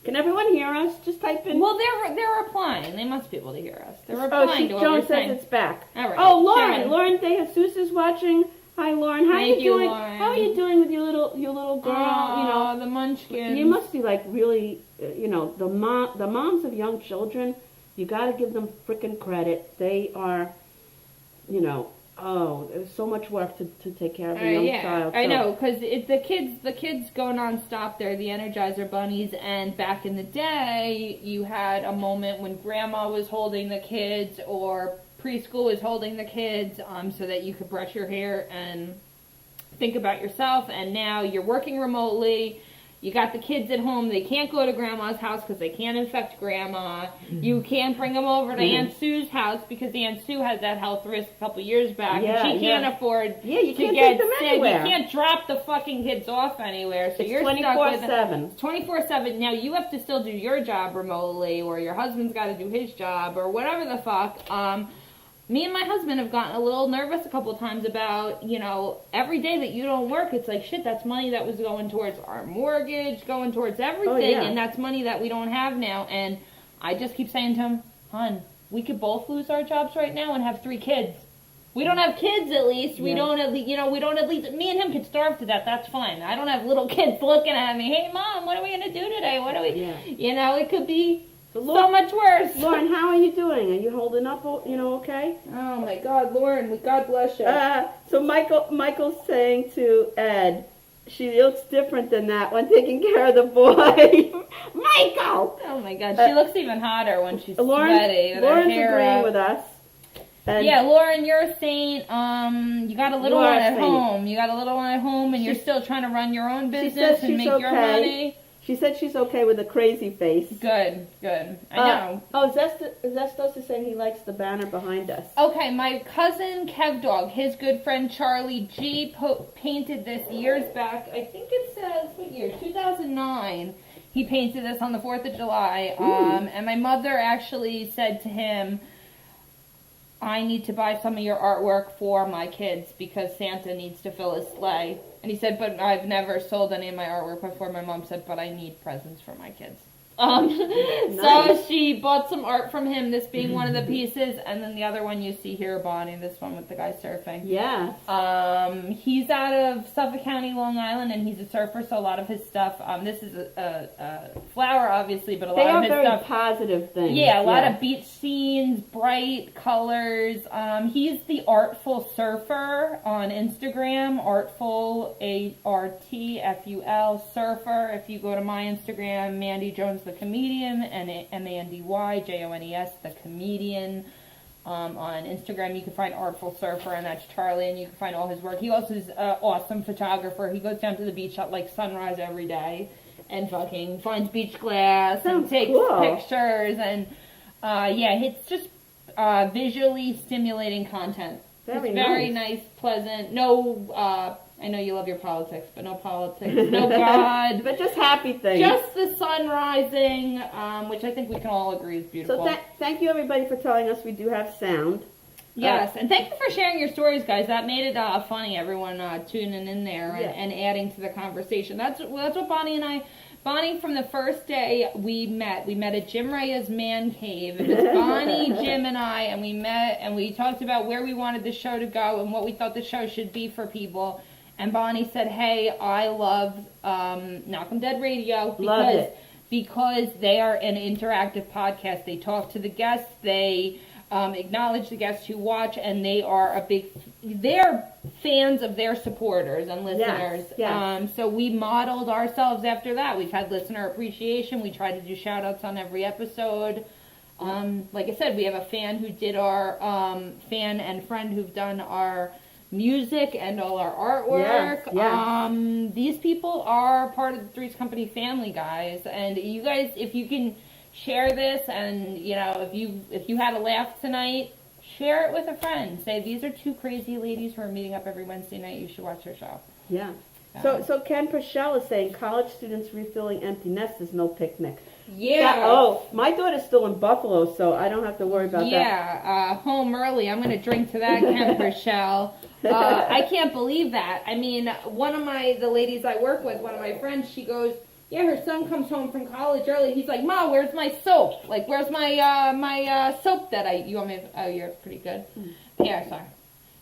Can everyone hear us? Just type in. Well, they're replying. They must be able to hear us. They're replying to what we're saying. Joan says it's back. All right. Oh, Lauren De Jesus is watching. Hi, Lauren. How are you doing? Lauren. How are you doing with your little girl? Oh, the munchkins. You must be like really, the moms of young children. You got to give them frickin' credit. They are, there's so much work to take care of a young child. I know, because the kids go nonstop. They're the Energizer Bunnies, and back in the day, you had a moment when Grandma was holding the kids or preschool was holding the kids, so that you could brush your hair and think about yourself. And now you're working remotely. You got the kids at home. They can't go to Grandma's house because they can't infect Grandma. Mm-hmm. You can't bring them over to Aunt Sue's house because Aunt Sue had that health risk a couple years back. Yeah, and she can't afford you to can't get take them sick. anywhere. You can't drop the fucking kids off anywhere. So it's you're 24/7. 24/7. Now you have to still do your job remotely, or your husband's got to do his job, or whatever the fuck. Me and my husband have gotten a little nervous a couple of times about, every day that you don't work, it's like, shit, that's money that was going towards our mortgage, going towards everything, and that's money that we don't have now. And I just keep saying to him, hon, we could both lose our jobs right now and have 3 kids. We don't have kids, at least. We don't at least, we don't at least, me and him could starve to death. That's fine. I don't have little kids looking at me, hey, Mom, what are we going to do today? What are we, it could be so much worse. Lauren, how are you doing? Are you holding up, okay? Oh, my God, Lauren, God bless you. So Michael's saying to Ed, she looks different than that when taking care of the boy. Michael! Oh, my God, she looks even hotter when she's sweaty. Lauren's agreeing with us. And Yeah, Lauren, you're a saint. You got a little You are one a at saint. home. You got a little one at home, and you're still trying to run your own She business says and she's make your okay. money. She said she's okay with a crazy face. Good. I know. Zestos is saying he likes the banner behind us. Okay, my cousin Kev Dog, his good friend Charlie G painted this years back. I think it says, what year? 2009. He painted this on the 4th of July. And my mother actually said to him, I need to buy some of your artwork for my kids because Santa needs to fill his sleigh. And he said, but I've never sold any of my artwork before. My mom said, but I need presents for my kids. Nice. So she bought some art from him, this being one of the pieces, and then the other one you see here, Bonnie, this one with the guy surfing. Yeah. He's out of Suffolk County, Long Island, and he's a surfer, so a lot of his stuff, this is a flower, obviously, but a lot of his They are very stuff, positive things. yeah, a lot of beach scenes, bright colors. He's the Artful Surfer on Instagram, Artful, ARTFUL, Surfer. If you go to my Instagram, Mandy Jones the Comedian, and MandyJones the Comedian. On Instagram, you can find Artful Surfer, and that's Charlie, and you can find all his work. He also is an awesome photographer. He goes down to the beach at like sunrise every day and fucking finds beach glass and takes pictures, and yeah, it's just visually stimulating content. Very It's very nice, pleasant. No, I know you love your politics, but no politics, no God. But just happy things. Just the sun rising, which I think we can all agree is beautiful. So thank you everybody for telling us we do have sound. Yes, and thank you for sharing your stories, guys. That made it funny, everyone tuning in there and adding to the conversation. That's what Bonnie, from the first day we met at Jim Raya's Man Cave. It was Bonnie, Jim, and I, and we met, and we talked about where we wanted the show to go and what we thought the show should be for people. And Bonnie said, hey, I love Knock 'em Dead Radio because they are an interactive podcast. They talk to the guests, they acknowledge the guests who watch, and they're fans of their supporters and listeners. Yes. So we modeled ourselves after that. We've had listener appreciation. We try to do shout outs on every episode. Like I said, we have a fan who did our fan and friend who've done our music and all our artwork. Yes. These people are part of the Three's Company family, guys. And you guys, if you can share this, and you know, if you had a laugh tonight, share it with a friend. Say, these are two crazy ladies who are meeting up every Wednesday night. You should watch their show. Yeah. So Ken Purcell is saying college students refilling empty nests is no picnic. Yeah. My daughter's still in Buffalo, so I don't have to worry about that. Yeah, home early. I'm going to drink to that, Ken Purcell. I can't believe that. I mean, the ladies I work with, one of my friends, she goes, yeah, her son comes home from college early. He's like, Ma, where's my soap? Like, where's my soap that you want me to, oh, you're pretty good. Yeah, sorry.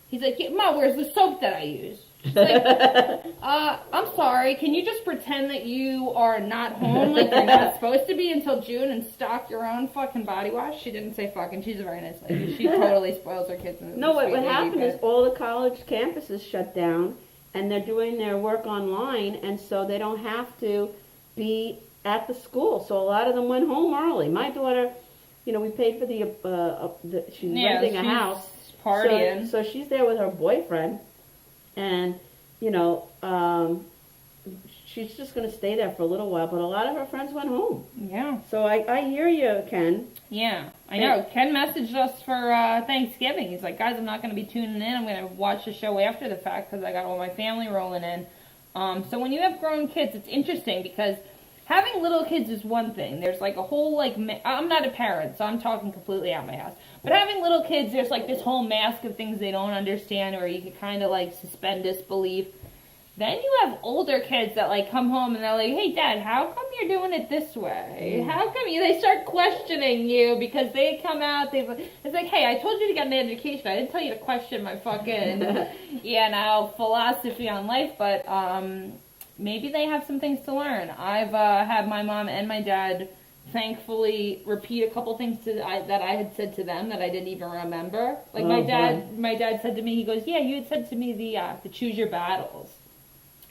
He's like, yeah, Ma, where's the soap that I use? She's like, I'm sorry, can you just pretend that you are not home like you're not supposed to be until June and stock your own fucking body wash? She didn't say fucking, she's a very nice lady. She totally spoils her kids. No, what happened is all the college campuses shut down, and they're doing their work online, and so they don't have to be at the school. So a lot of them went home early. My daughter, you know, we paid for she's renting a house. Partying. So she's there with her boyfriend, and, you know, she's just going to stay there for a little while, but a lot of her friends went home. Yeah. So I hear you, Ken. Yeah, I know. Ken messaged us for Thanksgiving. He's like, guys, I'm not going to be tuning in. I'm going to watch the show after the fact because I got all my family rolling in. So when you have grown kids, it's interesting because having little kids is one thing. There's like a whole, I'm not a parent, so I'm talking completely out my house. But having little kids, there's like this whole mask of things they don't understand, or you can kind of like suspend disbelief. Then you have older kids that like come home and they're like, hey Dad, how come you're doing it this way? How come they start questioning you because they come out, it's like, hey, I told you to get an education. I didn't tell you to question my fucking, philosophy on life, but maybe they have some things to learn. I've had my mom and my dad thankfully repeat a couple things that I had said to them that I didn't even remember. Like my dad said to me, he goes, yeah, you had said to me the choose your battles.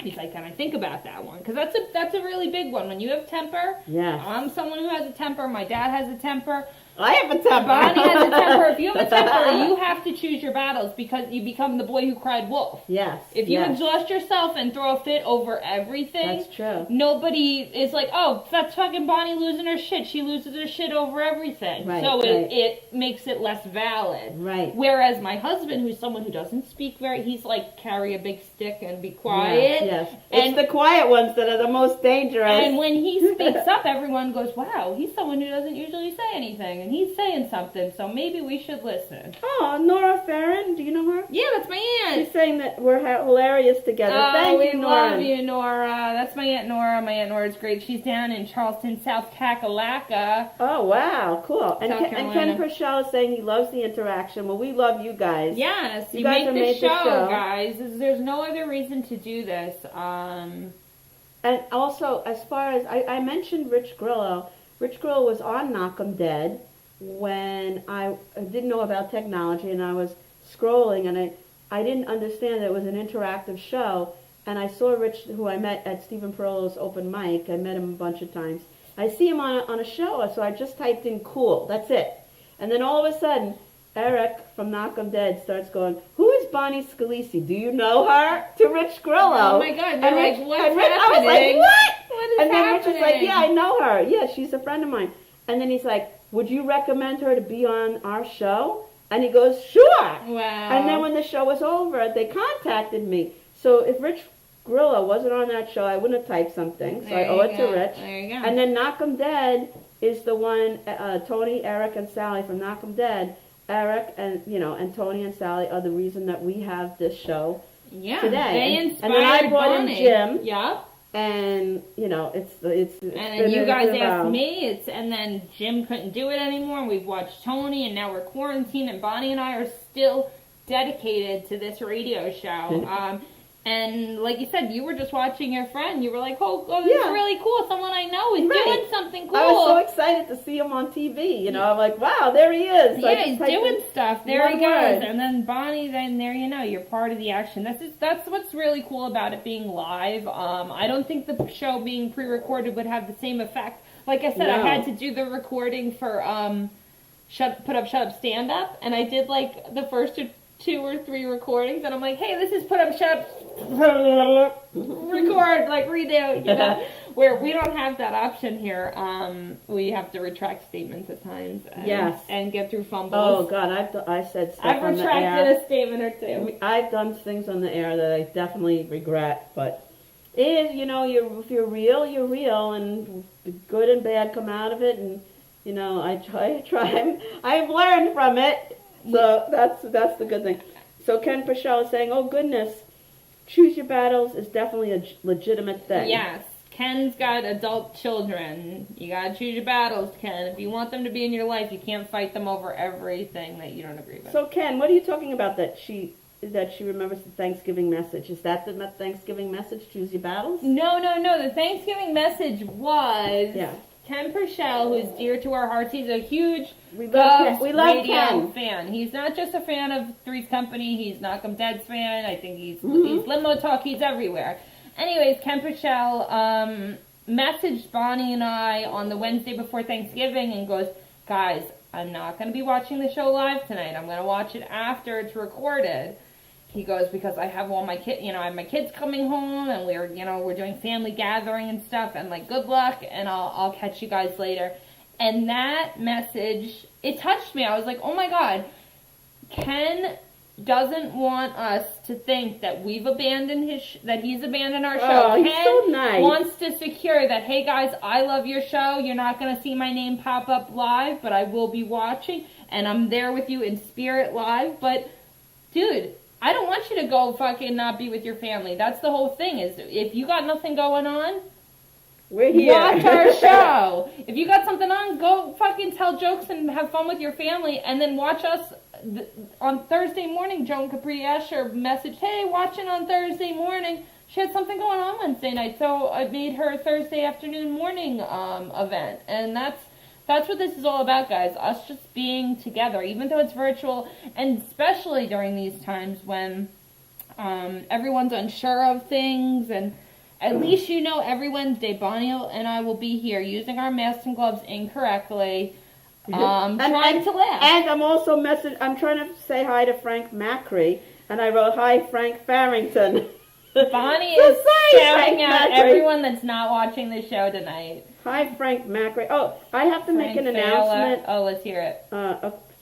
He's like, can I think about that one? Because that's a really big one. When you have temper, yes. I'm someone who has a temper. My dad has a temper. I have a temper. Bonnie has a temper. If you have a temper, you have to choose your battles because you become the boy who cried wolf. Yes. If you exhaust yourself and throw a fit over everything, that's true. Nobody is like, oh, that's fucking Bonnie losing her shit. She loses her shit over everything. Right, so right. it makes it less valid. Right. Whereas my husband, who's someone who doesn't speak he's like, carry a big stick and be quiet. Yes. And it's the quiet ones that are the most dangerous. And when he speaks up, everyone goes, wow, he's someone who doesn't usually say anything. And he's saying something, so maybe we should listen. Oh, Nora Farron, do you know her? Yeah, that's my aunt. She's saying that we're hilarious together. Thank you, Nora. Love you, Nora. That's my Aunt Nora. My Aunt Nora's great. She's down in Charleston, South Kakalaka. Oh, wow, cool. And South Ken Purcell is saying he loves the interaction. Well, we love you guys. Yes, you guys make have the made show, the show, guys. There's no other reason to do this. And also, as far as, I mentioned Rich Grillo. Rich Grillo was on Knock 'em Dead when I didn't know about technology, and I was scrolling, and I didn't understand that it was an interactive show, and I saw Rich, who I met at Stephen Perolo's open mic. I met him a bunch of times. I see him on a show, so I just typed in cool. That's it. And then all of a sudden, Eric from Knock 'em Dead starts going, who is Bonnie Scalisi? Do you know her? To Rich Grillo. Oh my God, you're and like, Rich, what's and Rich, happening? I was like, what? What is and then happening? Rich was like, yeah, I know her. Yeah, she's a friend of mine. And then he's like, would you recommend her to be on our show? And he goes, sure. Wow. And then when the show was over, they contacted me. So if Rich Grillo wasn't on that show, I wouldn't have typed something. So I owe it to Rich. There you go. And then Knock 'em Dead is the one, Tony, Eric, and Sally from Knock 'em Dead. Eric and Tony and Sally are the reason that we have this show yeah, today. They inspired and then I brought Bonnie. in Jim. Yeah. And it's And then you guys asked me, and then Jim couldn't do it anymore, and we've watched Tony, and now we're quarantined, and Bonnie and I are still dedicated to this radio show. And like you said, you were just watching your friend. You were like, oh this is really cool. Someone I know is doing something cool. I was so excited to see him on TV. I'm like, wow, there he is. So yeah, he's doing stuff. There he goes. Word. And then Bonnie, then there you're part of the action. That's what's really cool about it being live. I don't think the show being pre-recorded would have the same effect. Like I said, I had to do the recording for Shut Up, Stand Up, and I did like the first 2 or 3 recordings, and I'm like, hey, this is Put Up, Shut Up, record, like redo, where we don't have that option here. We have to retract statements at times. And get through fumbles. Oh God, I said stuff I've on the air. retracted a statement or two. I've done things on the air that I definitely regret, but it is, if you're real, you're real, and good and bad come out of it, and I try. I've learned from it, so that's the good thing. So Ken Purcell is saying, oh goodness, choose your battles is definitely a legitimate thing. Yes. Ken's got adult children. You gotta choose your battles, Ken. If you want them to be in your life, you can't fight them over everything that you don't agree with. So Ken, what are you talking about that she remembers the Thanksgiving message? Is that the Thanksgiving message, choose your battles? No. The Thanksgiving message was Ken Purcell, who's dear to our hearts. He's a huge we love radio Ken. fan. He's not just a fan of Three's Company. He's Knock 'em Dead's fan. I think he's Limo Talk. He's everywhere. Anyways, Ken Purcell messaged Bonnie and I on the Wednesday before Thanksgiving and goes, guys, I'm not going to be watching the show live tonight. I'm going to watch it after it's recorded. He goes, because I have all my kids, I have my kids coming home, and we're doing family gathering and stuff, and like, good luck, and I'll catch you guys later. And that message, it touched me. I was like, oh my God, Ken doesn't want us to think that we've abandoned that he's abandoned our show. Oh, Ken he's so nice. Wants to secure that, hey guys, I love your show. You're not going to see my name pop up live, but I will be watching, and I'm there with you in spirit live. But, dude, I don't want you to go fucking not be with your family. That's the whole thing, is if you got nothing going on, we're here. Watch our show. If you got something on, go fucking tell jokes and have fun with your family, and then watch us on Thursday morning. Joan Capri Asher messaged, hey, watching on Thursday morning. She had something going on Wednesday night, so I made her Thursday afternoon morning event, and that's what this is all about, guys. Us just being together, even though it's virtual, and especially during these times when everyone's unsure of things, and at least every Wednesday, Bonnie and I will be here using our masks and gloves incorrectly, trying to laugh. And I'm trying to say hi to Frank Macri, and I wrote, hi, Frank Farrington. Bonnie is shouting out everyone that's not watching the show tonight. Hi, Frank Macri. Oh, I have to make an announcement. Oh, let's hear it.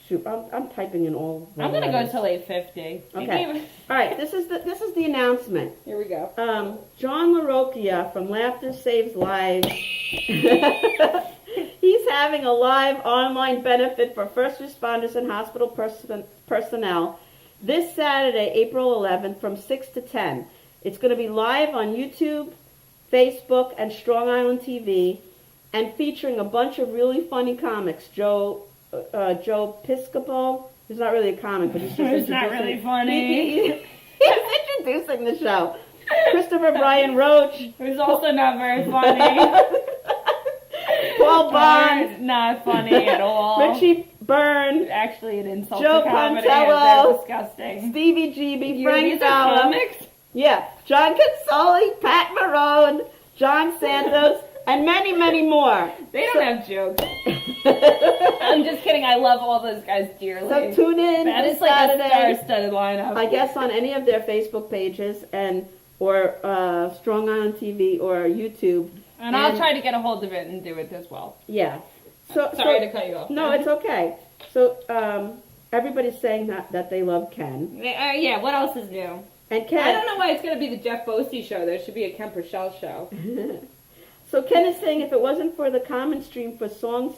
Shoot, I'm typing in all. I'm gonna go till 8:50. Okay. All right. This is the announcement. Here we go. John LaRocchia from Laughter Saves Lives. He's having a live online benefit for first responders and hospital personnel this Saturday, April 11th, from 6 to 10. It's going to be live on YouTube, Facebook, and Strong Island TV, and featuring a bunch of really funny comics. Joe Piscopo. He's not really a comic, but he's just It's not really funny. He's introducing the show. Christopher Brian Roach. Who's also not very funny. Paul Barnes. Not funny at all. Richie Byrne. Actually, an insult Joe to comedy. Pontello. They're disgusting. Stevie G.B. Frank These are Fowler. comics? Yeah. John Consoli, Pat Marone, John Santos, and many, many more. They don't have jokes. I'm just kidding. I love all those guys dearly. So tune in That this is like Saturday, a star-studded lineup. I guess on any of their Facebook pages or Strong Island TV or YouTube. And I'll try to get a hold of it and do it as well. Yeah. Sorry to cut you off. No, it's okay. So everybody's saying that they love Ken. Yeah, what else is new? And Ken, I don't know why it's going to be the Jeff Bosey show. There should be a Ken Purcell show. So Ken is saying if it wasn't for the comment stream for songs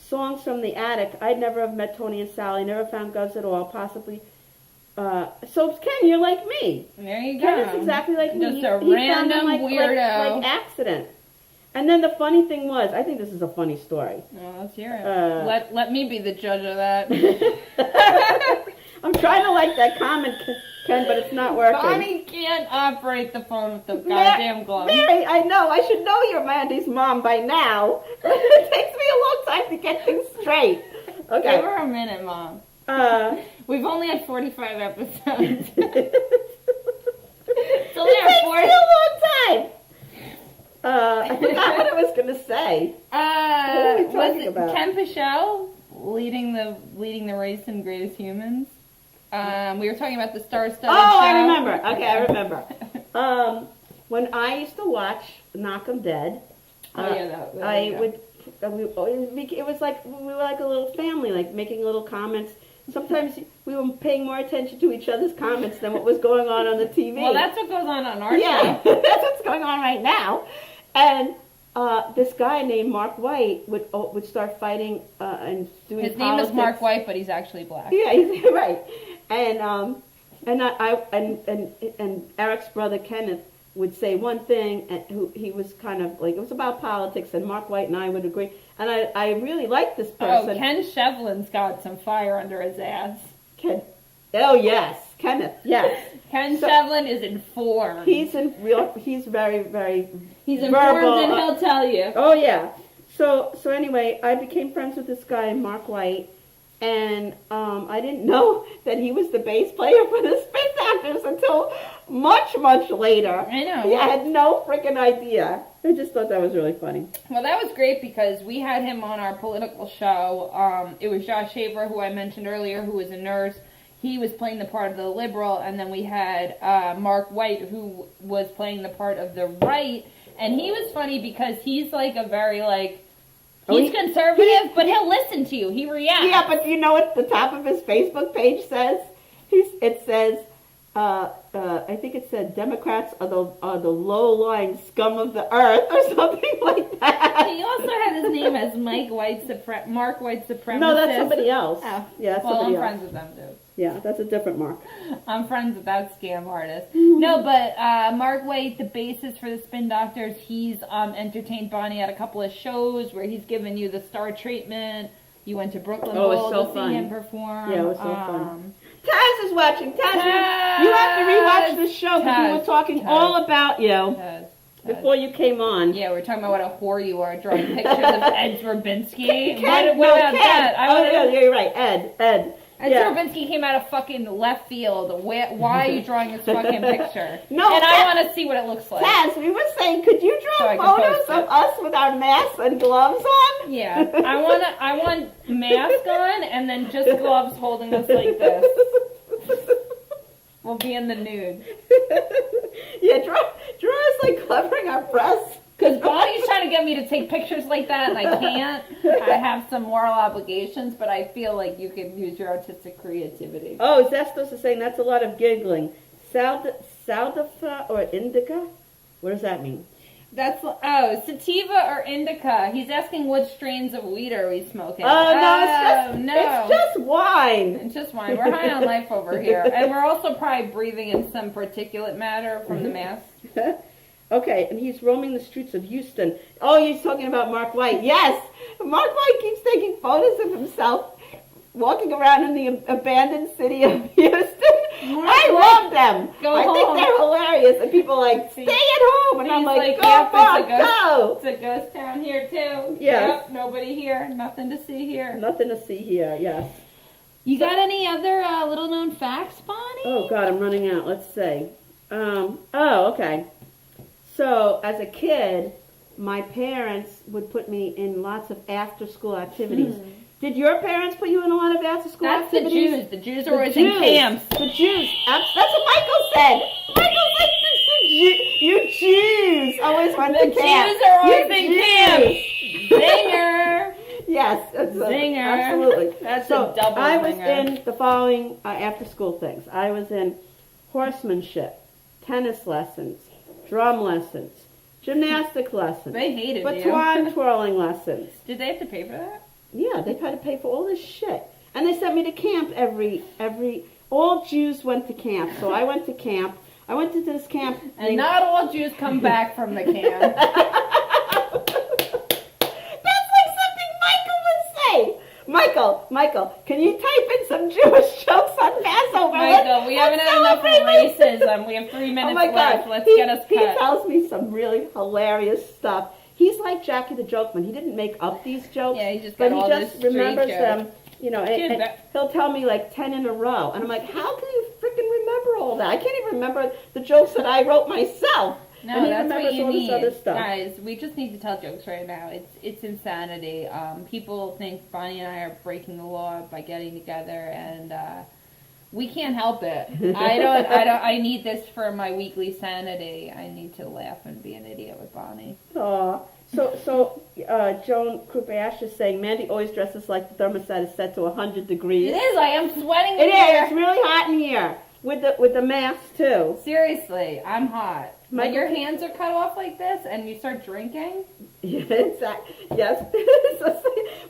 from the attic, I'd never have met Tony and Sally, never found Gus at all, possibly. So Ken, you're like me. There you go. Ken is exactly like me. Just a He random found them weirdo. like accident. And then the funny thing was, I think this is a funny story. Oh, let's hear it. Let me be the judge of that. I'm trying to like that comment, Ken, but it's not working. Bonnie can't operate the phone with the goddamn glove. Mary, I know. I should know you're Mandy's mom by now. It takes me a long time to get things straight. Okay. Give her a minute, Mom. We've only had 45 episodes. It only takes me a long time. I forgot what I was going to say. What are we talking about? Ken Purcell leading the race in Greatest Humans? We were talking about the star-studded show. I remember. Okay, I remember. When I used to watch Knock 'em Dead, it was like we were like a little family, like making little comments. Sometimes we were paying more attention to each other's comments than what was going on the TV. Well, that's what goes on our show. Yeah, that's what's going on right now. And this guy named Mark White would start fighting and doing His politics. name is Mark White, but he's actually black. Yeah, he's right. And and Eric's brother Kenneth would say one thing, and he was kind of like, it was about politics, and Mark White and I would agree. And I really liked this person. Oh, Ken Shevlin's got some fire under his ass. Oh yes, Kenneth. Yes. Ken Shevlin is informed. He's very, very. He's verbal. informed, and he'll tell you. Oh yeah. So anyway, I became friends with this guy, Mark White, and I didn't know that he was the bass player for the Spin Doctors until much, much later. I know. Yeah, I had no freaking idea. I just thought that was really funny. Well, that was great because we had him on our political show. It was Josh Shaver, who I mentioned earlier, who was a nurse. He was playing the part of the liberal, and then we had Mark White, who was playing the part of the right. And he was funny because he's like a very he's conservative, but he'll listen to you. He reacts. Yeah, but you know what the top of his Facebook page says? It says, I think it said, Democrats are the low-lying scum of the earth, or something like that. He also had his name as Mark White Supremacist. No, that's somebody else. Oh. Yeah, that's well, somebody I'm else. friends with them, too. Yeah, that's a different Mark. I'm friends with that scam artist. No, but Mark White, the bassist for the Spin Doctors, he's entertained Bonnie at a couple of shows where he's given you the star treatment. You went to Brooklyn Bowl to see him perform. Yeah, it was so fun. Taz is watching. Taz, you have to rewatch the show because we were talking all about you Taz. before you came on. Yeah, we were talking about what a whore you are, drawing pictures of Ed Rabinski. What about that? Yeah, you're right. Ed. Ed Rabinski came out of fucking left field. Why are you drawing this fucking picture? No, and I want to see what it looks like. Taz, we were saying, could you draw photos of us with our masks and gloves on? Yeah, I want mask on and then just gloves holding us like this. We'll be in the nude. Yeah, draw us like covering our breasts. Because Bonnie's trying to get me to take pictures like that, and I can't. I have some moral obligations, but I feel like you could use your artistic creativity. Oh, Zestos is saying that's a lot of giggling. Saldafa or indica? What does that mean? That's sativa or indica. He's asking what strains of weed are we smoking. It's just wine. It's just wine. We're high on life over here, and we're also probably breathing in some particulate matter from the mask. Okay, and he's roaming the streets of Houston. Oh, he's talking about Mark White. Yes, Mark White keeps taking photos of himself walking around in the abandoned city of Houston. I love them. I think they're hilarious. And people are like, stay at home. And I'm like, go, Mark, go. It's a ghost town here, too. Yes. Yep, nobody here. Nothing to see here. Nothing to see here, yes. You got any other little-known facts, Bonnie? Oh, God, I'm running out. Let's see. Okay. So, as a kid, my parents would put me in lots of after-school activities. Did your parents put you in a lot of after-school activities? That's the Jews. The Jews are always in camps. The Jews. That's what Michael said. Michael said you Jews always went to camp. The Jews are always in camp. Zinger. Yes. Zinger. Absolutely. That's a double I was zinger. in the following after-school things. I was in horsemanship, tennis lessons, drum lessons, gymnastic lessons. They hated baton twirling lessons. Did they have to pay for that? Yeah, they had to pay for all this shit. And they sent me to camp all Jews went to camp. So I went to camp. I went to this camp. And not all Jews come back from the camp. That's like something Michael would say. Michael, can you type in some Jewish jokes on Passover? Michael, we haven't had enough of racism. We have 3 minutes left. Let's get us cut. He tells me some really hilarious stuff. He's like Jackie the Joke Man. He didn't make up these jokes, yeah, he just remembers them. You know, Dude, and he'll tell me like 10 in a row, and I'm like, how can you freaking remember all that? I can't even remember the jokes that I wrote myself. No, and he that's remembers what you all need, this other stuff. guys. We just need to tell jokes right now. It's insanity. People think Bonnie and I are breaking the law by getting together, and we can't help it. I need this for my weekly sanity. I need to laugh and be an idiot with Bonnie. Aw. So Joan Krupash is saying Mandy always dresses like the thermostat is set to 100 degrees. It is. I am sweating. It is. It's really hot in here with the mask too. Seriously, I'm hot. When Michael, your hands are cut off like this and you start drinking. Yeah, exactly. Yes.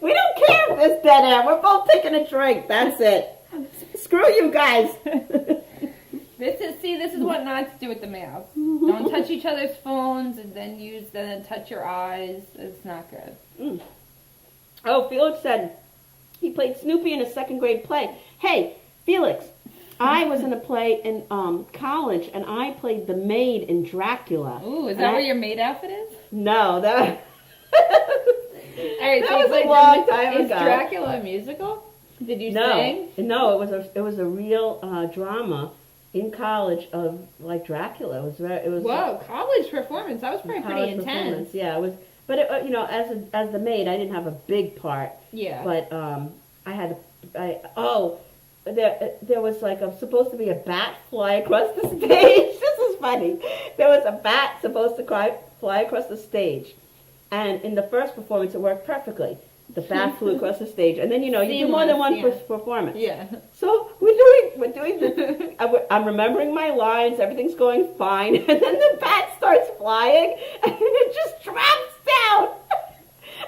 We don't care if there's dead air. We're both taking a drink. That's it. Screw you guys. This is what not to do with the mask. Don't touch each other's phones and then touch your eyes. It's not good. Oh, Felix said he played Snoopy in a second grade play. Hey, Felix, I was in a play in college and I played the maid in Dracula. Ooh, is that where your maid outfit is? No, that Alright, that was a long time ago. Is Dracula a musical? Did you sing? No, it was a real drama in college of like Dracula. It was Whoa, college performance. That was pretty intense. Yeah, it was. But it, as the maid, I didn't have a big part. Yeah. But there was like supposed to be a bat fly across the stage. This is funny. There was a bat supposed to fly across the stage, and in the first performance, it worked perfectly. The bat flew across the stage, and then you do more than one performance. Yeah. So we're doing this. I'm remembering my lines. Everything's going fine, and then the bat starts flying, and then it just drops down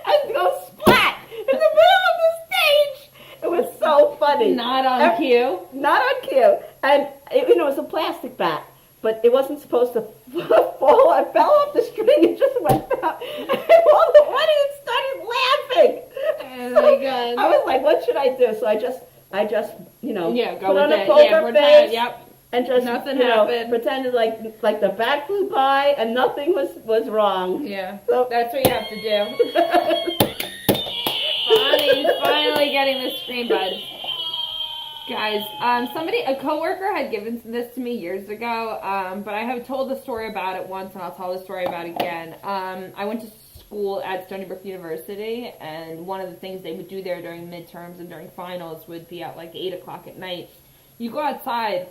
and goes splat in the middle of the stage. It was so funny. Not on cue. Not on cue, and it was a plastic bat. But it wasn't supposed to fall. It fell off the string and just went down. And all the audience started laughing. Oh my God. I was like, what should I do? So I just go put on with a it. poker face. Yep. And just Nothing happened. Pretended like the bat flew by and nothing was wrong. Yeah. So that's what you have to do. Bonnie's finally getting the screen bud. Guys, a coworker had given this to me years ago, but I have told the story about it once, and I'll tell the story about it again. I went to school at Stony Brook University, and one of the things they would do there during midterms and during finals would be at like 8 o'clock at night. You go outside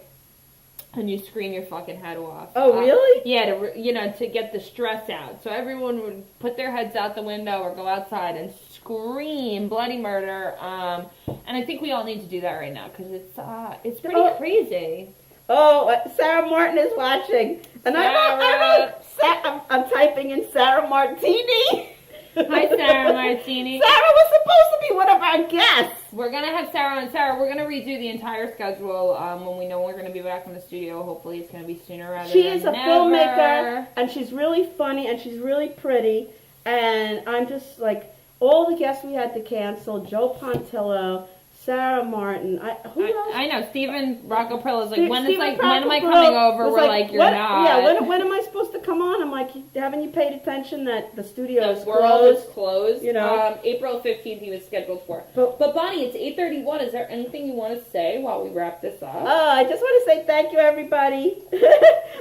and you scream your fucking head off. Oh, really? Yeah, to get the stress out. So everyone would put their heads out the window or go outside and scream bloody murder. And I think we all need to do that right now because it's pretty crazy. Oh, Sarah Martin is watching, and I'm typing in Sarah Martini. Hi, Sarah Martini. Sarah was supposed to be one of our guests. We're going to have Sarah on. Sarah, we're going to redo the entire schedule when we know we're going to be back in the studio. Hopefully it's going to be sooner rather than never. She is a filmmaker, and she's really funny, and she's really pretty. And I'm just like, all the guests we had to cancel, Joe Pontillo, Sarah Martin. Who else? I know. Stephen Rockaprillo is like, when am I Rocco coming over? We're like, you're what? not. Yeah, when am I supposed to come on? I'm like, haven't you paid attention that the studio is world closed? is closed. You know? April 15th he was scheduled for. But Bonnie, it's 8:31. Is there anything you want to say while we wrap this up? Oh, I just want to say thank you, everybody.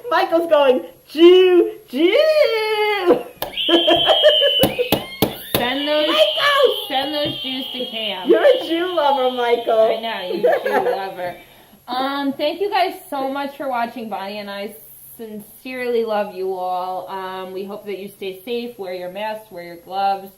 Michael's going, Jew, Jew. Send those Jews to camp. You're a Jew lover, Michael. I know, you Jew lover. Thank you guys so much for watching. Bonnie and I sincerely love you all. We hope that you stay safe, wear your masks, wear your gloves,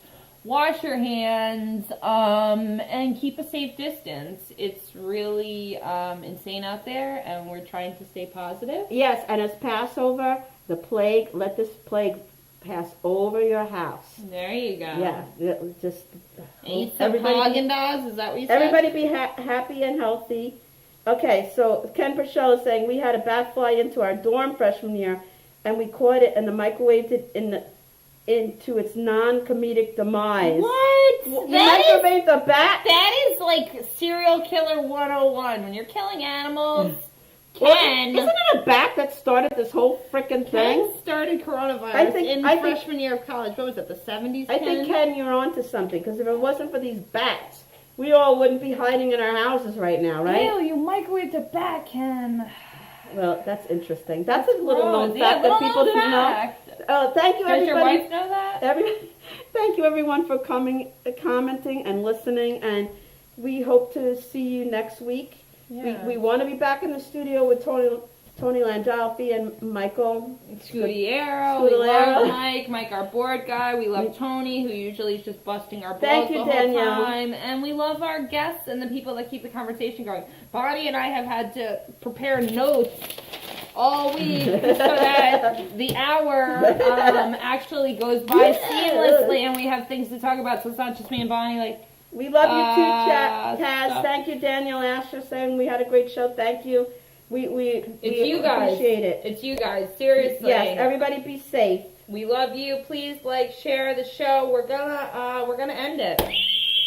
wash your hands, and keep a safe distance. It's really insane out there, and we're trying to stay positive. Yes, and as Passover, the plague, let this plague pass over your house. There you go. Yeah, just eat some Haagen-Dazs. Is that what you said? Everybody be happy and healthy. Okay, so Ken Purcell is saying we had a bat fly into our dorm freshman year, and we caught it and microwaved it into its non-comedic demise. What? You microwaved a bat? That is like serial killer 101. When you're killing animals. Ken, isn't it a bat that started this whole frickin' thing? Ken started coronavirus in freshman year of college. What was it, the 70s? I think, Ken, you're onto something, because if it wasn't for these bats, we all wouldn't be hiding in our houses right now, right? Ew, you microwaved a bat, Ken. Well, that's interesting. That's a little known fact that people should know. Thank you, everybody. Does your wife know that? Thank you, everyone, for coming, commenting, and listening, and we hope to see you next week. Yeah. We want to be back in the studio with Tony Landolfi and Michael Scudiero. We love Mike, our board guy. We love Tony, who usually is just busting our balls the whole time. And we love our guests and the people that keep the conversation going. Bonnie and I have had to prepare notes all week so that the hour actually goes by seamlessly, and we have things to talk about. So it's not just me and Bonnie. We love you too, Taz. Thank you, Daniel Asher, saying we had a great show. Thank you. We appreciate it. It's you guys. Seriously. Yes, everybody be safe. We love you. Please share the show. We're gonna end it.